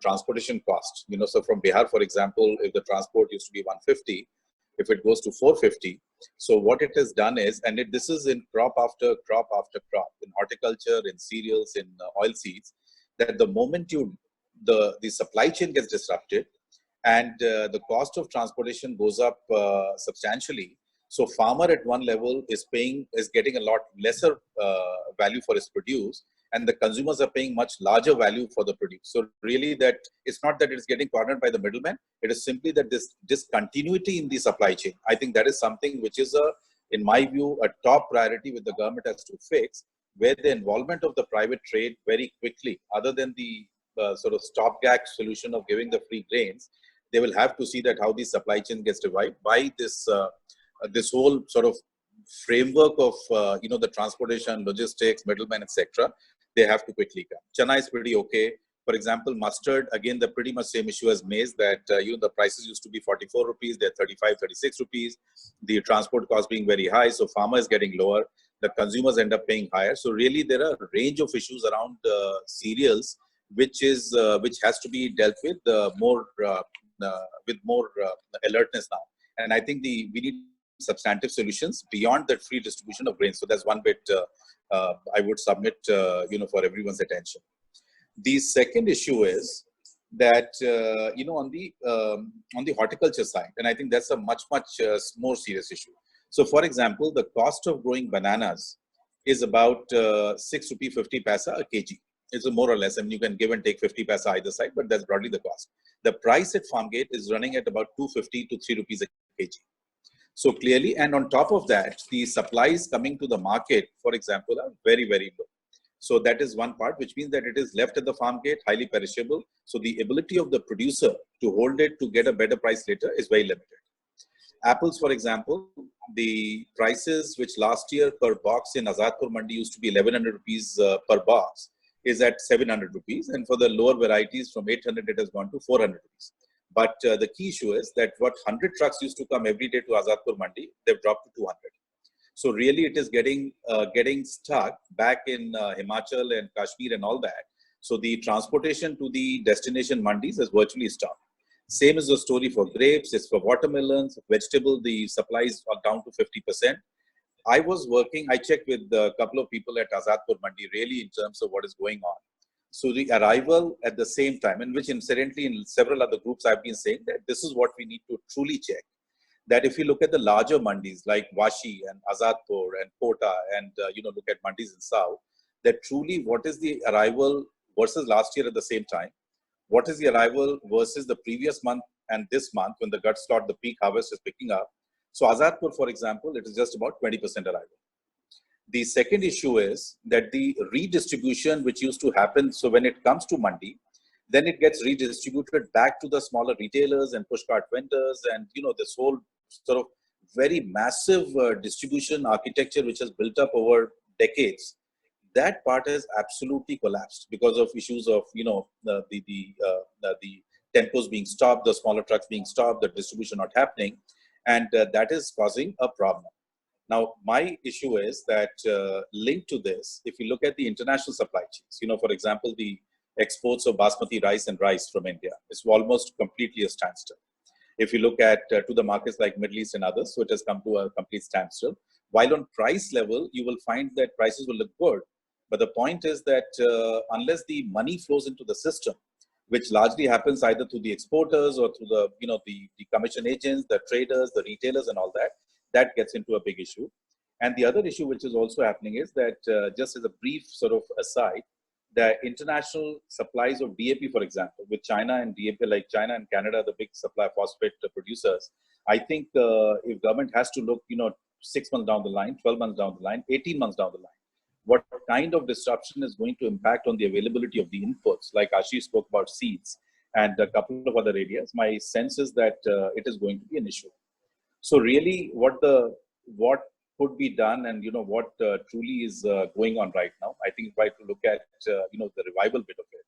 transportation cost. So from Bihar, for example, if the transport used to be 150, if it goes to 450, so what it has done is, and this is in crop after crop after crop, in horticulture, in cereals, in oil seeds, that the moment the supply chain gets disrupted and the cost of transportation goes up substantially. So farmer at one level is getting a lot lesser value for his produce, and the consumers are paying much larger value for the produce. So really that it's not that it's getting cornered by the middleman. It is simply that this discontinuity in the supply chain. I think that is something which is, in my view, a top priority which the government has to fix, where the involvement of the private trade very quickly, other than the sort of stopgap solution of giving the free grains, they will have to see that how the supply chain gets revived by this whole sort of framework of the transportation, logistics, middlemen, etc. They have to quickly come. Chana is pretty okay. For example, mustard, again, the pretty much same issue as maize, that the prices used to be 44 rupees, they're 35, 36 rupees. The transport cost being very high, so farmer is getting lower. The consumers end up paying higher. So really, there are a range of issues around cereals, which has to be dealt with more alertness now. And I think we need substantive solutions beyond that free distribution of grains. So that's one bit I would submit, for everyone's attention. The second issue is that on the horticulture side, and I think that's a much more serious issue. So, for example, the cost of growing bananas is about 6 rupee 50 paisa a kg. It's more or less, I mean, you can give and take 50 paisa either side, but that's broadly the cost. The price at farm gate is running at about 250 to 3 rupees a kg. So clearly, and on top of that, the supplies coming to the market, for example, are very low. So that is one part, which means that it is left at the farm gate, highly perishable. So the ability of the producer to hold it to get a better price later is very limited. Apples, for example, the prices which last year per box in Azadpur Mandi used to be 1100 rupees per box is at 700 rupees. And for the lower varieties from 800, it has gone to 400 rupees. But the key issue is that what 100 trucks used to come every day to Azadpur Mandi, they've dropped to 200. So really it is getting stuck back in Himachal and Kashmir and all that. So the transportation to the destination mandis is virtually stopped. Same is the story for grapes, it's for watermelons, vegetable, the supplies are down to 50%. I checked with a couple of people at Azadpur Mandi really in terms of what is going on. So the arrival at the same time, and which incidentally in several other groups I've been saying that this is what we need to truly check. That if you look at the larger mandis like Vashi and Azadpur and Kota and look at mandis in South, that truly what is the arrival versus last year at the same time? What is the arrival versus the previous month and this month when the gut slot, the peak harvest is picking up? So Azadpur, for example, it is just about 20% arrival. The second issue is that the redistribution which used to happen, so when it comes to mandi, then it gets redistributed back to the smaller retailers and pushcart vendors and, this whole sort of very massive distribution architecture which has built up over decades. That part has absolutely collapsed because of issues of, the tempos being stopped, the smaller trucks being stopped, the distribution not happening. And that is causing a problem. Now, my issue is that linked to this, if you look at the international supply chains, for example, the exports of basmati rice and rice from India, it's almost completely a standstill. If you look at to the markets like Middle East and others, so it has come to a complete standstill. While on price level, you will find that prices will look good. But the point is that unless the money flows into the system, which largely happens either through the exporters or through the, the commission agents, the traders, the retailers and all that, that gets into a big issue. And the other issue which is also happening is that just as a brief sort of aside, the international supplies of DAP, for example, with China and DAP, like China and Canada, the big supply phosphate producers, I think if government has to look, 6 months down the line, 12 months down the line, 18 months down the line, what kind of disruption is going to impact on the availability of the inputs, like Ashish spoke about seeds and a couple of other areas, my sense is that it is going to be an issue. So really what could be done and, what truly is going on right now, I think if I to look at, the revival bit of it.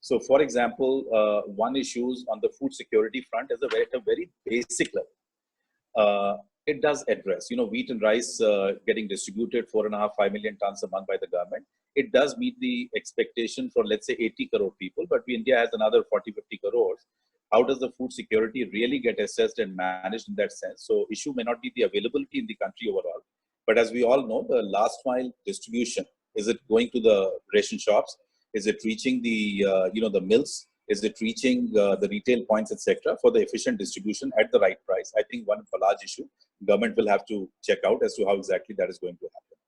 So for example, one issues on the food security front is at a very basic level. It does address, wheat and rice getting distributed 4.5-5 million tons a month by the government. It does meet the expectation for, let's say, 80 crore people, but India has another 40-50 crores. How does the food security really get assessed and managed in that sense? So issue may not be the availability in the country overall, but as we all know, the last mile distribution, is it going to the ration shops? Is it reaching the, the mills? Is it reaching the retail points, etc., for the efficient distribution at the right price? I think one large issue government will have to check out as to how exactly that is going to happen.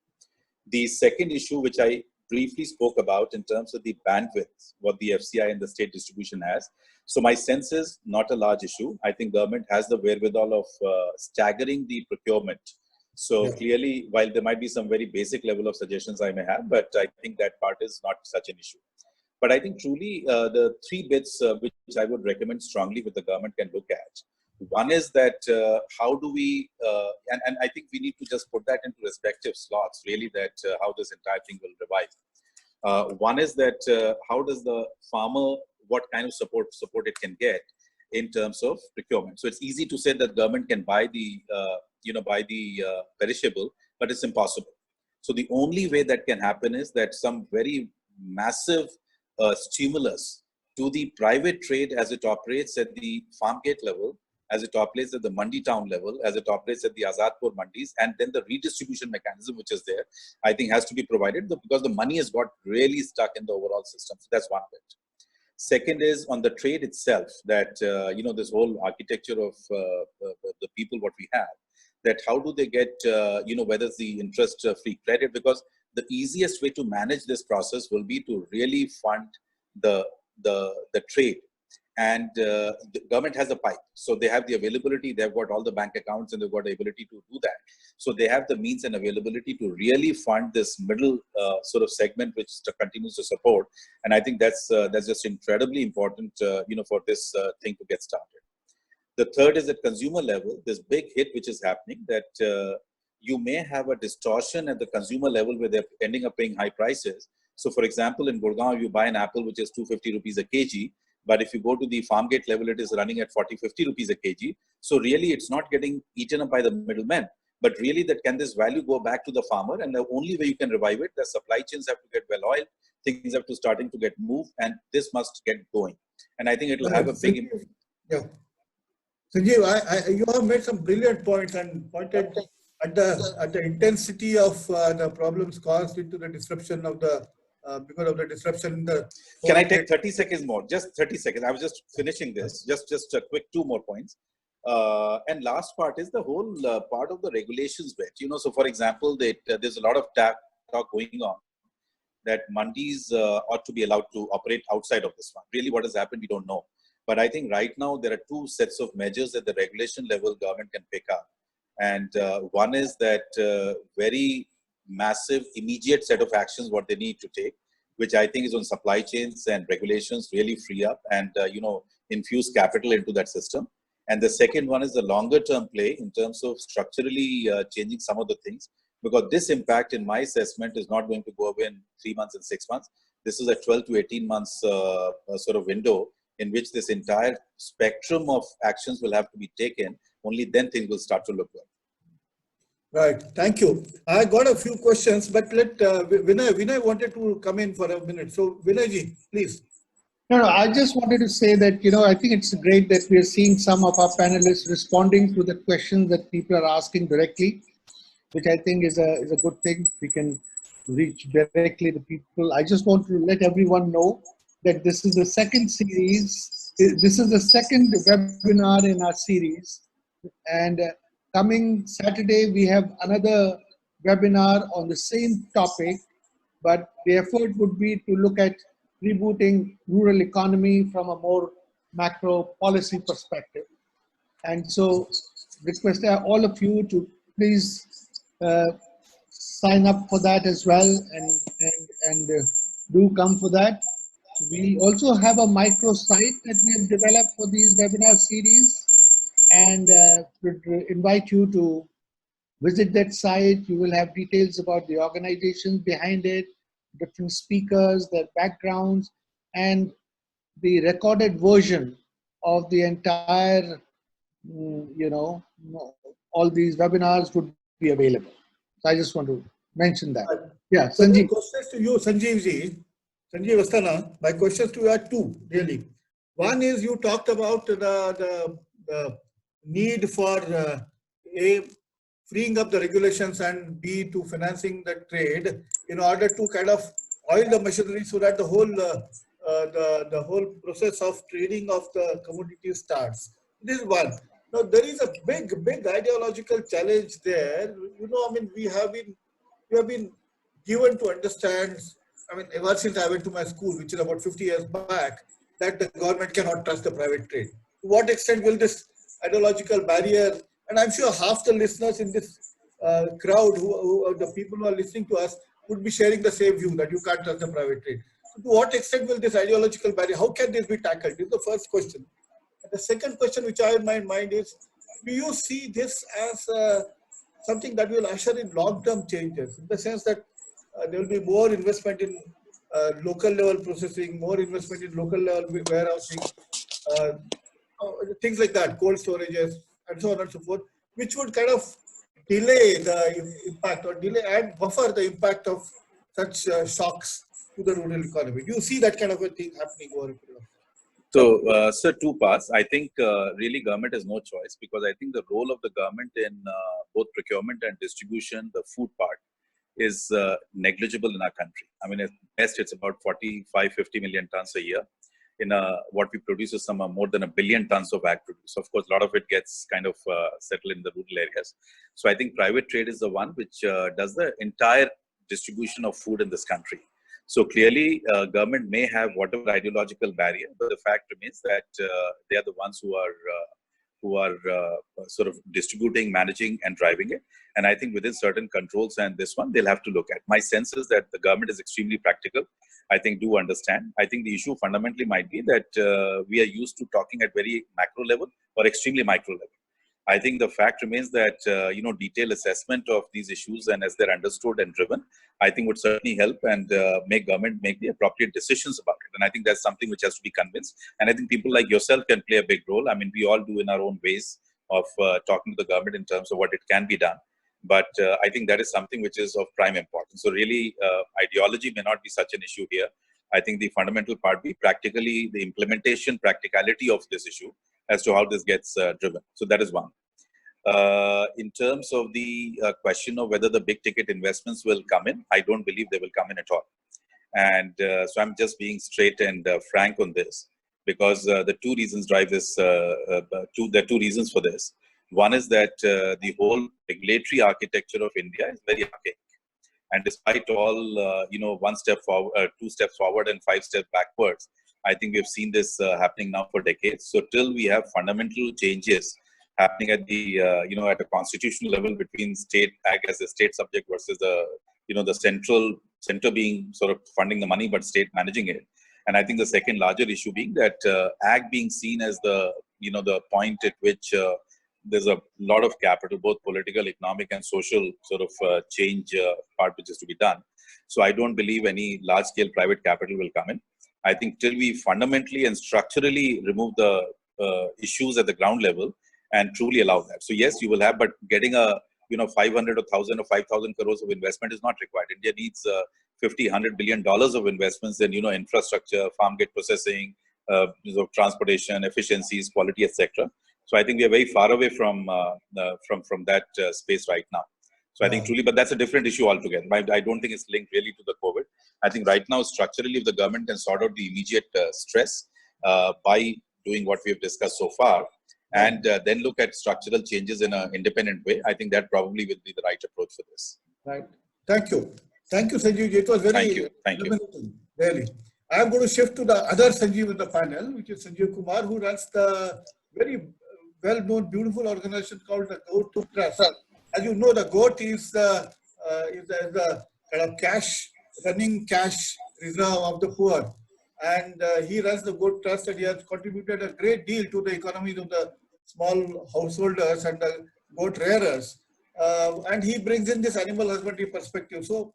The second issue, which I briefly spoke about in terms of the bandwidth, what the FCI and the state distribution has. So my sense is not a large issue. I think government has the wherewithal of staggering the procurement. So clearly, while there might be some very basic level of suggestions I may have, but I think that part is not such an issue. But I think truly the three bits which I would recommend strongly with the government can look at. One is that how do we, and I think we need to just put that into respective slots, really, that how this entire thing will revive. One is that how does the farmer, what kind of support it can get in terms of procurement. So it's easy to say that government can buy the, perishable, but it's impossible. So the only way that can happen is that some very massive stimulus to the private trade as it operates at the farm gate level, as it operates at the Mandi town level, as it operates at the Azadpur Mandis, and then the redistribution mechanism which is there, I think has to be provided because the money has got really stuck in the overall system. So that's one bit. Second is on the trade itself, that, this whole architecture of the people, what we have, that how do they get, whether it's the interest-free credit, because the easiest way to manage this process will be to really fund the trade. And the government has a pipe, so they have the availability, they've got all the bank accounts, and they've got the ability to do that. So they have the means and availability to really fund this middle sort of segment, which continues to support. And I think that's just incredibly important, for this thing to get started. The third is at consumer level, this big hit which is happening, that you may have a distortion at the consumer level where they're ending up paying high prices. So for example, in Gurgaon, you buy an apple which is 250 rupees a kg. But if you go to the farm gate level, it is running at 40, 50 rupees a kg. So really, it's not getting eaten up by the middlemen. But really, that can this value go back to the farmer? And the only way you can revive it, the supply chains have to get well oiled. Things have to starting to get moved, and this must get going. And I think it will have a big impact. Yeah. Sanjeev, you have made some brilliant points and pointed at the intensity of the problems caused into the disruption of the because of the disruption in the. Can I take 30 seconds more? Just 30 seconds. I was just finishing this. Just a quick 2 more points. And last part is the whole part of the regulations bit. So for example, there's a lot of talk going on that mandis ought to be allowed to operate outside of this one. Really, what has happened, we don't know. But I think right now there are 2 sets of measures at the regulation level government can pick up. And one is that very massive immediate set of actions what they need to take, which I think is on supply chains and regulations, really free up and infuse capital into that system. And the second one is the longer term play in terms of structurally changing some of the things, because this impact in my assessment is not going to go away in 3 months and 6 months. This is a 12 to 18 months sort of window in which this entire spectrum of actions will have to be taken. Only then things will start to look good. Right. Thank you. I got a few questions, but let Vinay wanted to come in for a minute. So Vinayji, please. No, I just wanted to say that, I think it's great that we are seeing some of our panelists responding to the questions that people are asking directly, which I think is a good thing. We can reach directly the people. I just want to let everyone know that this is the second series. This is the second webinar in our series. And coming Saturday, we have another webinar on the same topic, but the effort would be to look at rebooting rural economy from a more macro policy perspective. And so request all of you to please sign up for that as well and do come for that. We also have a micro site that we have developed for these webinar series, and would invite you to visit that site. You will have details about the organizations behind it, different speakers, their backgrounds, and the recorded version of the entire, all these webinars would be available. So I just want to mention that. Yeah, Sanjeev. Questions to you, Sanjeev Asthana. My questions to you are 2, really. One is you talked about the need for A, freeing up the regulations, and B, to financing the trade in order to kind of oil the machinery so that the whole process of trading of the commodity starts. This is one. Now there is a big ideological challenge there. We have been given to understand, ever since I went to my school, which is about 50 years back, that the government cannot trust the private trade. To what extent will this ideological barrier, and I'm sure half the listeners in this crowd, who the people who are listening to us, would be sharing the same view that you can't trust the private trade. So to what extent will this ideological barrier, how can this be tackled? This is the first question. And the second question which I have in my mind is, do you see this as something that will usher in long-term changes, in the sense that there will be more investment in local level processing, more investment in local level warehousing, things like that, cold storages, and so on and so forth, which would kind of delay the impact or delay and buffer the impact of such shocks to the rural economy? Do you see that kind of a thing happening over a period of time? So, sir, 2 parts. I think really government has no choice, because I think the role of the government in both procurement and distribution, the food part, is negligible in our country. At best, it's about 45-50 million tons a year. what we produce is some more than 1 billion tons of ag produce. Of course, a lot of it gets kind of settled in the rural areas. So I think private trade is the one which does the entire distribution of food in this country. So clearly, government may have whatever ideological barrier, but the fact remains that they are the ones who are sort of distributing, managing, and driving it. And I think within certain controls and this one, they'll have to look at. My sense is that the government is extremely practical. I think do understand. I think the issue fundamentally might be that we are used to talking at very macro level or extremely micro level. I think the fact remains that detailed assessment of these issues and as they're understood and driven, I think would certainly help and make government make the appropriate decisions about it. And I think that's something which has to be convinced. And I think people like yourself can play a big role. I mean, we all do in our own ways of talking to the government in terms of what it can be done. But I think that is something which is of prime importance. So really, ideology may not be such an issue here. I think the fundamental part be practically the implementation, practicality of this issue as to how this gets driven. So that is one. In terms of the question of whether the big ticket investments will come in, I don't believe they will come in at all. And so I'm just being straight and frank on this, because the two reasons drive this. There are two reasons for this. One is that the whole regulatory architecture of India is very archaic. And despite all, one step forward, two steps forward and 5 steps backwards, I think we've seen this happening now for decades. So till we have fundamental changes happening at the, at a constitutional level between state ag as a state subject versus the center being sort of funding the money, but state managing it. And I think the second larger issue being that ag being seen as the point at which there's a lot of capital, both political, economic, and social sort of change part which is to be done. So I don't believe any large-scale private capital will come in. I think till we fundamentally and structurally remove the issues at the ground level and truly allow that. So yes, you will have, but getting a 500 or 1,000 or 5,000 crores of investment is not required. India needs $50-100 billion of investments in infrastructure, farm gate processing, transportation, efficiencies, quality, etc. So I think we are very far away from that space right now. So I think truly, but that's a different issue altogether. I don't think it's linked really to the COVID. I think right now, structurally, if the government can sort out the immediate stress by doing what we have discussed so far, and then look at structural changes in an independent way, I think that probably will be the right approach for this. Right. Thank you. Thank you, Sanjeev. It was very illuminating, really. I am going to shift to the other Sanjeev in the panel, which is Sanjeev Kumar, who runs the very well-known, beautiful organization called the GOAT Trust. As you know, the GOAT is the kind of running cash reserve of the poor. And he runs the GOAT Trust, and he has contributed a great deal to the economies of the small householders and the goat rearers. And he brings in this animal husbandry perspective. So,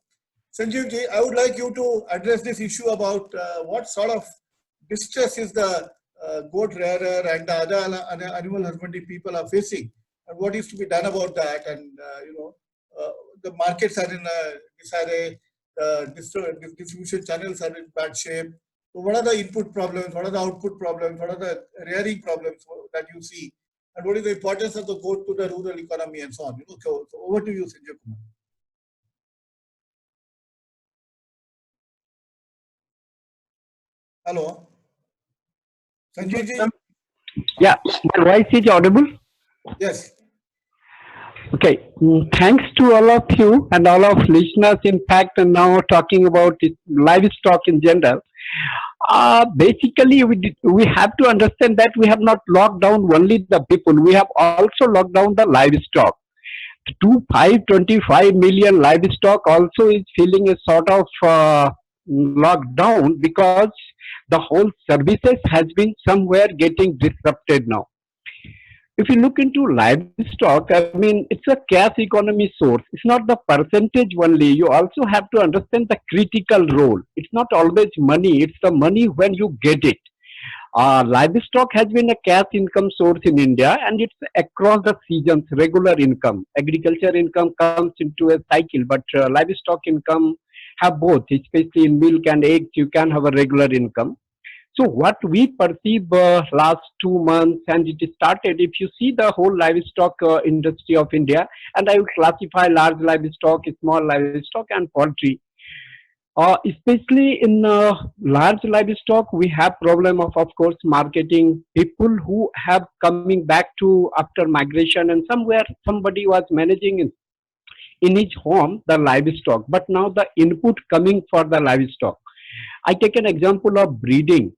Sanjeev ji, I would like you to address this issue about what sort of distress is the goat rearer and the other animal husbandry people are facing, and what is to be done about that. And the markets are in disarray, distribution channels are in bad shape. So what are the input problems? What are the output problems? What are the rearing problems that you see? And what is the importance of the goat to the rural economy and so on? So over to you, Sanjeev Kumar. Hello. Sanjeev ji? Yeah, my voice is audible? Yes. Okay, thanks to all of you and all of listeners, in fact, and now talking about livestock in general. Basically, we have to understand that we have not locked down only the people, we have also locked down the livestock. 525 million livestock also is feeling a sort of lockdown, because the whole services has been somewhere getting disrupted now. If you look into livestock, I mean, it's a cash economy source. It's not the percentage only. You also have to understand the critical role. It's not always money. It's the money when you get it. Livestock has been a cash income source in India, and it's across the seasons, regular income. Agriculture income comes into a cycle, but livestock income have both, especially in milk and eggs, you can have a regular income. So what we perceive last 2 months, and it started, if you see the whole livestock industry of India, and I will classify large livestock, small livestock, and poultry. Especially in large livestock, we have problem of course, marketing. People who have coming back to after migration, and somewhere somebody was managing in his home the livestock, but now the input coming for the livestock. I take an example of breeding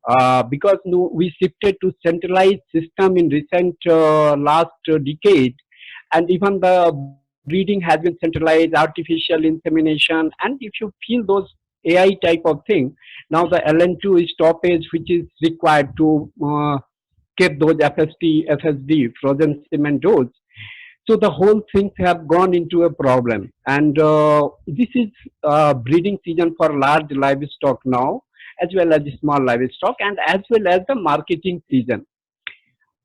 because no, we shifted to centralized system in recent last decade, and even the breeding has been centralized, artificial insemination, and if you feel those AI type of thing, now the LN2 is stoppage, which is required to keep those FSD, frozen semen dose. So the whole things have gone into a problem, and this is breeding season for large livestock now, as well as small livestock, and as well as the marketing season.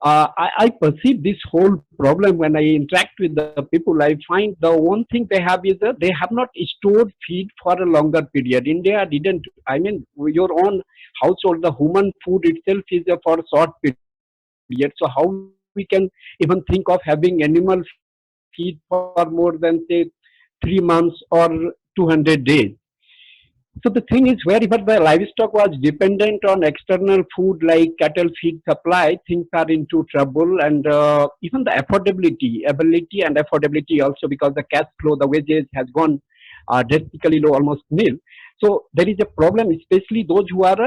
I perceive this whole problem when I interact with the people. I find the one thing they have is that they have not stored feed for a longer period. India didn't. I mean, your own household, the human food itself is for a short period. So how we can even think of having animal feed for more than say 3 months or 200 days? So the thing is, wherever the livestock was dependent on external food like cattle feed supply, things are into trouble, and even the affordability, ability and affordability also, because the cash flow, the wages has gone drastically low, almost nil. So there is a problem, especially those who are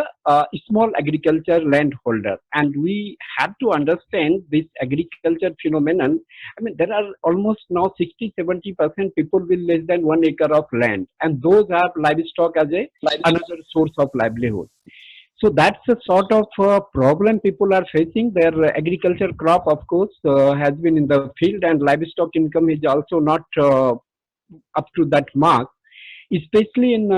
small agriculture landholder, and we have to understand this agriculture phenomenon. I mean, there are almost now 60-70% people with less than 1 acre of land, and those have livestock as another source of livelihood. So that's a sort of problem people are facing. Their agriculture crop, of course, has been in the field, and livestock income is also not up to that mark, especially in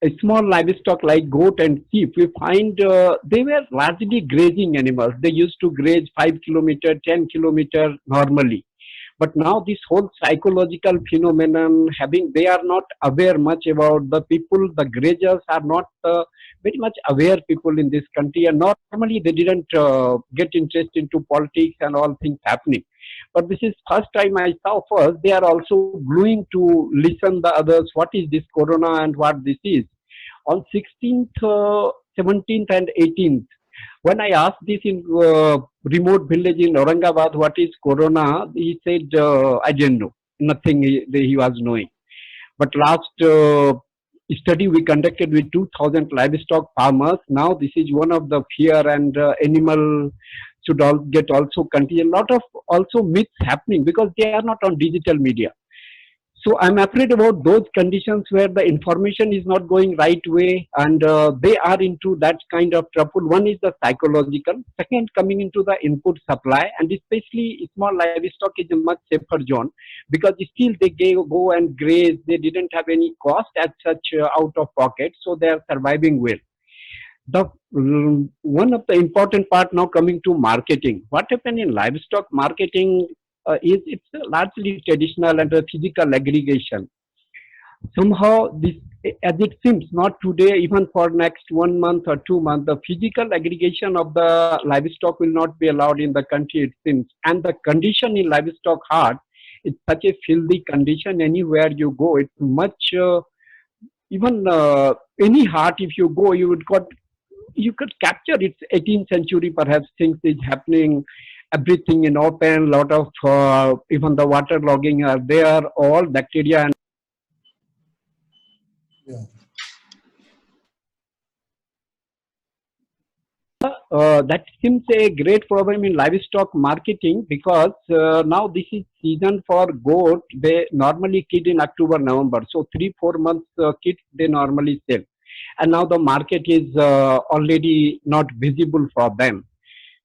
a small livestock like goat and sheep. We find they were largely grazing animals. They used to graze 5 kilometers, 10 kilometers normally. But now this whole psychological phenomenon, they are not aware much about the people. The grazers are not very much aware people in this country, and normally they didn't get interest into politics and all things happening. But this is first time I saw first. They are also gluing to listen the others. What is this corona and what this is? On 16th, 17th and 18th, when I asked this in remote village in Aurangabad, what is corona? He said, I didn't know. Nothing he was knowing. But last study we conducted with 2,000 livestock farmers. Now this is one of the fear, and animal should all get also continue. A lot of also myths happening because they are not on digital media. So I'm afraid about those conditions where the information is not going right way, and they are into that kind of trouble. One is the psychological. Second, coming into the input supply, and especially small livestock is a much safer zone because still they go and graze. They didn't have any cost as such out of pocket, so they are surviving well. The one of the important part now coming to marketing. What happened in livestock marketing is it's largely traditional and a physical aggregation. Somehow this, as it seems, not today, even for next 1 month or 2 months, the physical aggregation of the livestock will not be allowed in the country, it seems. And the condition in livestock hard, it's such a filthy condition. Anywhere you go, it's much even any heart, if you go, you could capture it. 18th century perhaps things is happening, everything in open, lot of even the water logging are there, all bacteria and that seems a great problem in livestock marketing because now this is season for goat. They normally kid in October, November. So 3-4 months kid they normally sell. And now the market is already not visible for them.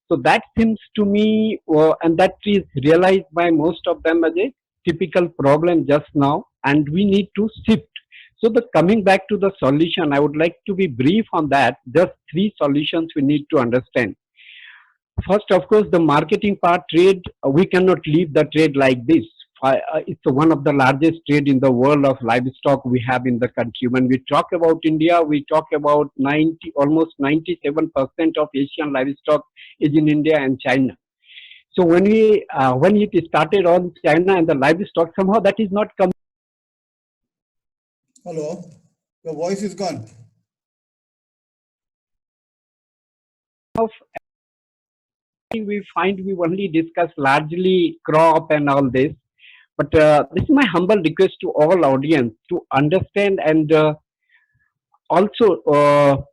So that seems to me, and that is realized by most of them as a typical problem just now, and we need to shift. So the coming back to the solution, I would like to be brief on that. Just 3 solutions we need to understand. First, of course, the marketing part, trade. We cannot leave the trade like this. It's one of the largest trade in the world of livestock we have in the country. When we talk about India, we talk about almost 97% of Asian livestock is in India and China. So when it started on China and the livestock, somehow that is not coming. Hello. Your voice is gone. We find we only discuss largely crop and all this, but this is my humble request to all audience to understand and also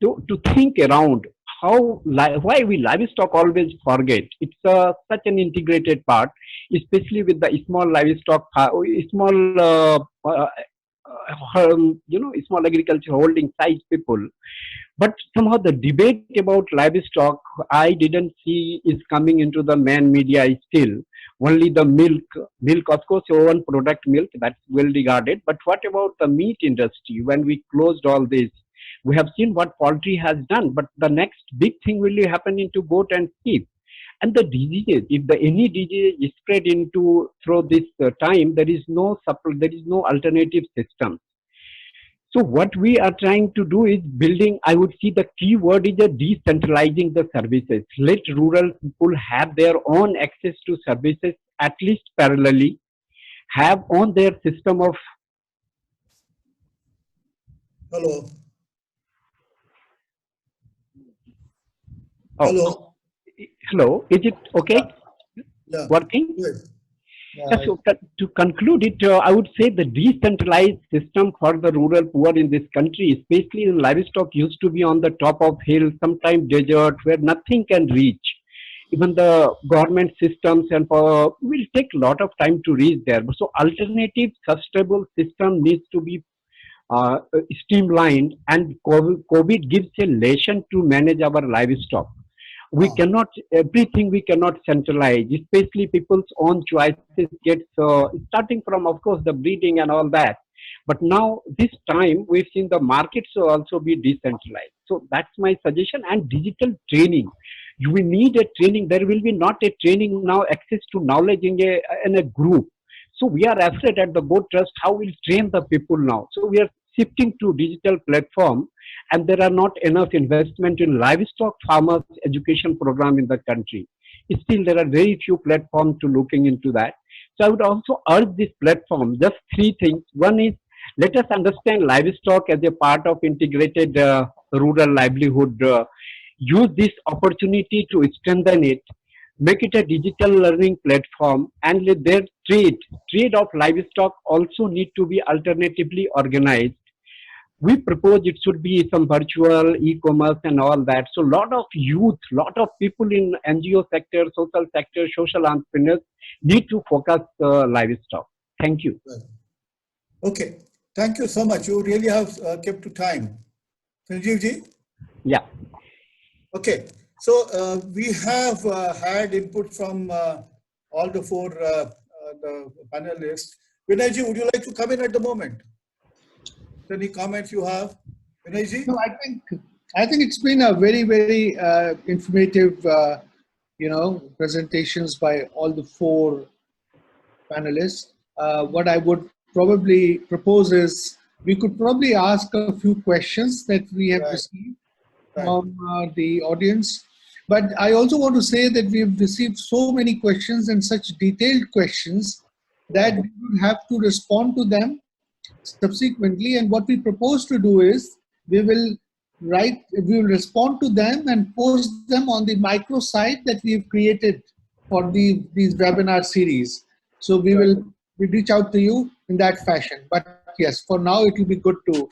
to think around how why we livestock always forget. It's such an integrated part, especially with the small livestock, small small agriculture holding size people. But somehow the debate about livestock, I didn't see is coming into the main media still. Only the milk, of course, your own product milk, that's well regarded. But what about the meat industry? When we closed all this, we have seen what poultry has done. But the next big thing will be happening to goat and sheep. And the diseases, if any disease is spread into through this time, there is no alternative system. So what we are trying to do is building, I would see the key word is decentralizing the services. Let rural people have their own access to services, at least parallelly, have on their system of... Hello. Oh, hello. Hello, is it okay? Yeah. Working? Good. Yeah, so to conclude it, I would say the decentralized system for the rural poor in this country, especially in livestock, used to be on the top of hills, sometimes desert, where nothing can reach. Even the government systems and will take a lot of time to reach there. So alternative sustainable system needs to be streamlined, and COVID gives a lesson to manage our livestock. We cannot, everything we cannot centralize, especially people's own choices gets, starting from, of course, the breeding and all that. But now, this time, we've seen the markets also be decentralized. So that's my suggestion. And digital training. You will need a training. There will be not a training now, access to knowledge in a group. So we are afraid at the Board Trust how we'll train the people now. So we are shifting to digital platform, and there are not enough investment in livestock farmers education program in the country. Still, there are very few platforms to looking into that. So I would also urge this platform, just three things. One is, let us understand livestock as a part of integrated rural livelihood. Use this opportunity to strengthen it, make it a digital learning platform, and let their trade of livestock also need to be alternatively organized. We propose it should be some virtual e-commerce and all that. So a lot of youth, lot of people in NGO sector, social entrepreneurs need to focus livestock. Thank you. Okay. Thank you so much. You really have kept to time. Sanjeev ji? Yeah. Okay. So we have had input from all the four the panelists. Vinay ji, would you like to come in at the moment? Any comments you have? Vinay ji? No, I think it's been a very, very informative, presentations by all the four panelists. What I would probably propose is we could probably ask a few questions that we have received from the audience. But I also want to say that we've received so many questions and such detailed questions that we will have to respond to them subsequently. And what we propose to do is we will respond to them and post them on the microsite that we have created for these webinar series. So we reach out to you in that fashion. But yes, for now it will be good to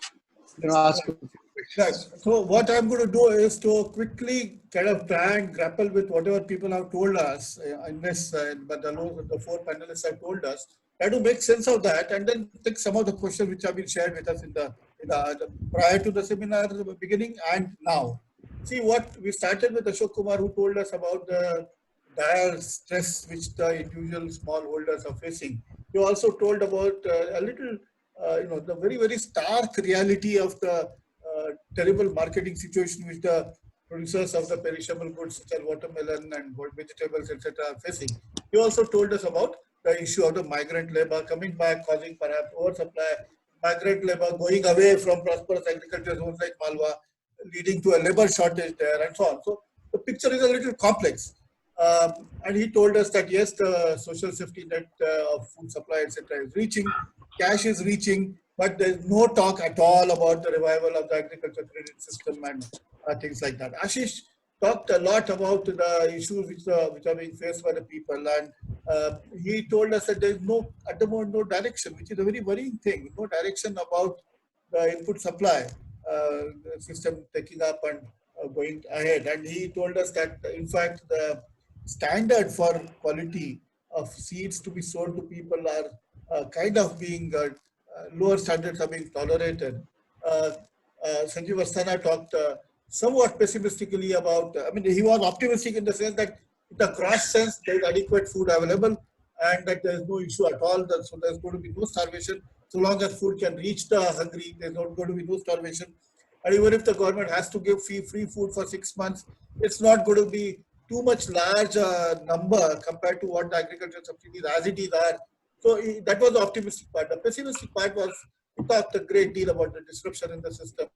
ask a few questions. Right. So what I'm going to do is to quickly kind of try and grapple with whatever people have told us in this, but the four panelists have told us. Try to make sense of that, and then take some of the questions which have been shared with us in the prior to the seminar at the beginning and now. See, what we started with Ashok Kumar, who told us about the dire stress which the individual smallholders are facing. He also told about a little, the very, very stark reality of the terrible marketing situation which the producers of the perishable goods such as watermelon and vegetables, etc. are facing. He also told us about the issue of the migrant labor coming back, causing perhaps oversupply, migrant labor going away from prosperous agricultural zones like Malwa, leading to a labor shortage there and so on. So the picture is a little complex. And he told us that yes, the social safety net of food supply, etc. is reaching, cash is reaching, but there's no talk at all about the revival of the agriculture credit system and things like that. Ashish talked a lot about the issues which are being faced by the people, and he told us that there is no, at the moment, no direction, which is a very worrying thing. No direction about the input supply system taking up and going ahead. And he told us that, in fact, the standard for quality of seeds to be sold to people are kind of being lower standards are being tolerated. Sanjeev Asthana talked somewhat pessimistically about, I mean, he was optimistic in the sense that in the cross sense, there is adequate food available and that there is no issue at all. So there's going to be no starvation. So long as food can reach the hungry, there's not going to be no starvation. And even if the government has to give free food for 6 months, it's not going to be too much large number compared to what the agricultural subsidies as it is are. So that was the optimistic part. The pessimistic part was we talked a great deal about the disruption in the system,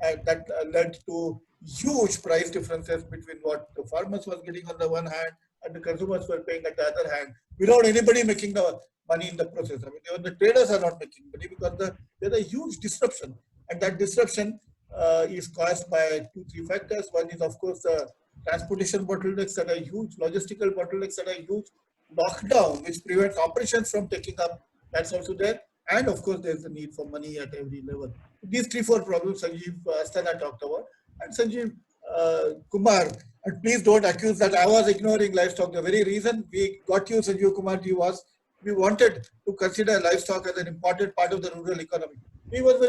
and that led to huge price differences between what the farmers was getting on the one hand and the consumers were paying on the other hand, without anybody making the money in the process. I mean, even the traders are not making money because there's a huge disruption, and that disruption is caused by 2-3 factors. One is, of course, the transportation bottlenecks that are huge, logistical bottlenecks that are huge, lockdown, which prevents operations from taking up, that's also there. And of course, there's the need for money at every level. These 3-4 problems Sanjeev Asthana talked about. And Sanjeev Kumar, and please don't accuse that I was ignoring livestock. The very reason we got you, Sanjeev Kumarji, was we wanted to consider livestock as an important part of the rural economy. He was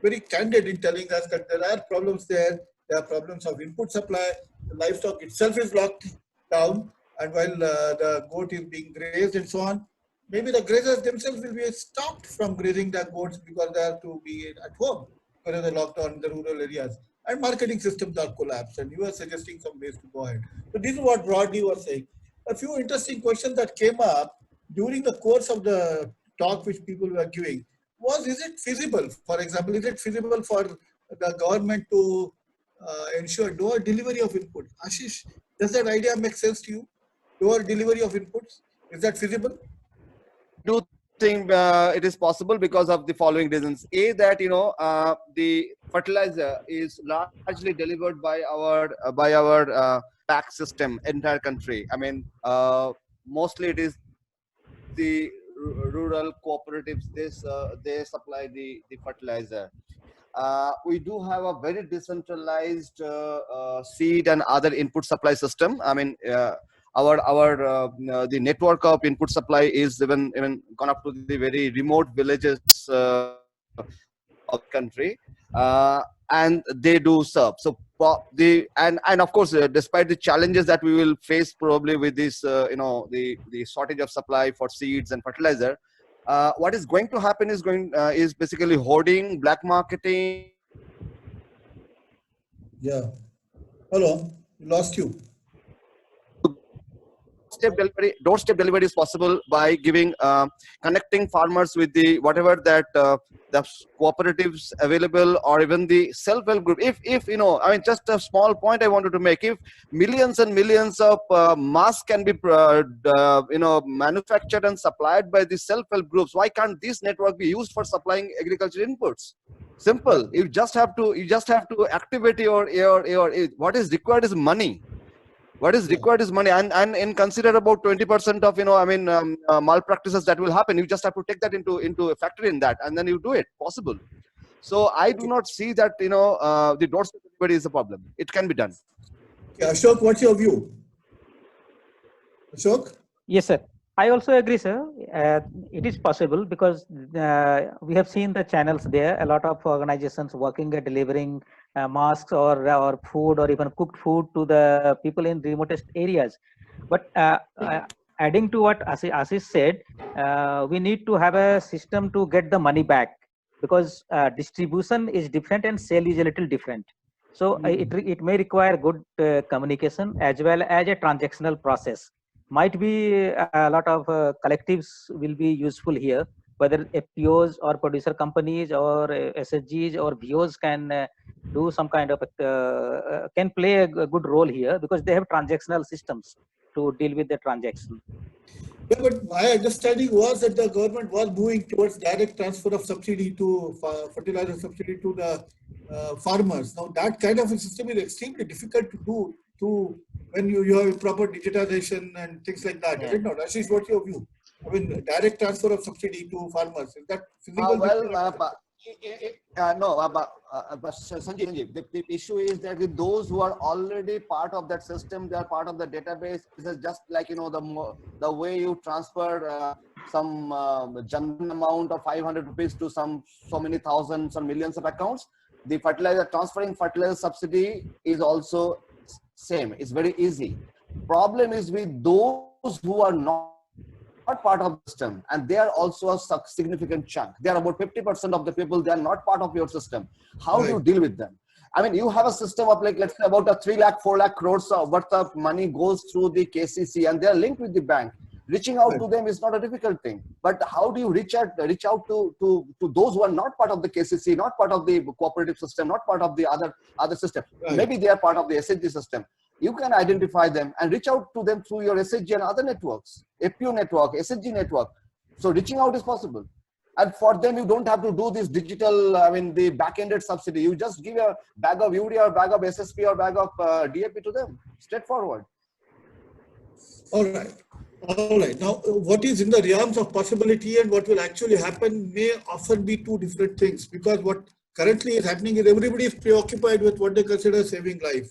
very candid in telling us that there are problems there. There are problems of input supply. The livestock itself is locked down. And while the goat is being grazed and so on, maybe the grazers themselves will be stopped from grazing the goats because they have to be at home because of the lockdown in the rural areas. And marketing systems are collapsed. And you are suggesting some ways to go ahead. So this is what broadly you were saying. A few interesting questions that came up during the course of the talk which people were giving was, is it feasible? For example, is it feasible for the government to ensure lower delivery of inputs? Ashish, does that idea make sense to you? Lower delivery of inputs, is that feasible? I do think it is possible because of the following reasons. A, that the fertilizer is largely delivered by our pack system, entire country. I mean, mostly it is the rural cooperatives. They supply the fertilizer. We do have a very decentralized seed and other input supply system. I mean, the network of input supply is even gone up to the very remote villages of the country, and they do serve. So and of course, despite the challenges that we will face probably with this, the shortage of supply for seeds and fertilizer, what is going to happen is basically hoarding, black marketing. Yeah. Hello, lost you. Doorstep delivery is possible by giving connecting farmers with the whatever that the cooperatives available, or even the self-help group. If I mean, just a small point I wanted to make: if millions and millions of masks can be manufactured and supplied by the self-help groups, why can't this network be used for supplying agriculture inputs? Simple. You just have to activate your what is required is money. What is required is money, and consider about 20% of malpractices that will happen. You just have to take that into a factory in that, and then you do it possible. So I do not see that the doorstep delivery is a problem. It can be done. Yeah, Ashok, what's your view? Ashok? Yes, sir. I also agree, sir. It is possible because we have seen the channels there. A lot of organizations working at delivering masks or food or even cooked food to the people in remotest areas. But adding to what Ashish said, we need to have a system to get the money back, because distribution is different and sale is a little different. So it may require good communication as well as a transactional process. Might be a lot of collectives will be useful here, whether FPOs or producer companies or SSGs or VOs can do some kind of can play a good role here, because they have transactional systems to deal with the transaction. Yeah, but my understanding was that the government was moving towards direct transfer of subsidy to fertilizer subsidy to the farmers. Now that kind of a system is extremely difficult to do to when you have proper digitization and things like that. Is it not? Ashish, what's your view? I mean, direct transfer of subsidy to farmers, is that feasible? No, but Sanjeev, the issue is that with those who are already part of that system, they are part of the database. This is just like, the way you transfer some general amount of 500 rupees to so many thousands or millions of accounts. The transferring fertilizer subsidy is also same. It's very easy. Problem is with those who are not part of the system, and they are also a significant chunk. They are about 50% of the people. They are not part of your system. How do you deal with them? I mean, you have a system of like, let's say about a 3 lakh, 4 lakh crores worth of money goes through the KCC, and they are linked with the bank. Reaching out to them is not a difficult thing. But how do you reach out to those who are not part of the KCC, not part of the cooperative system, not part of the other system? Maybe they are part of the SHG system. You can identify them and reach out to them through your SHG and other networks, APU network, SHG network. So reaching out is possible. And for them, you don't have to do this digital, the back-ended subsidy. You just give a bag of urea or bag of SSP or bag of DAP to them, straightforward. All right. All right. Now, what is in the realms of possibility and what will actually happen may often be two different things, because what currently is happening is everybody is preoccupied with what they consider saving life.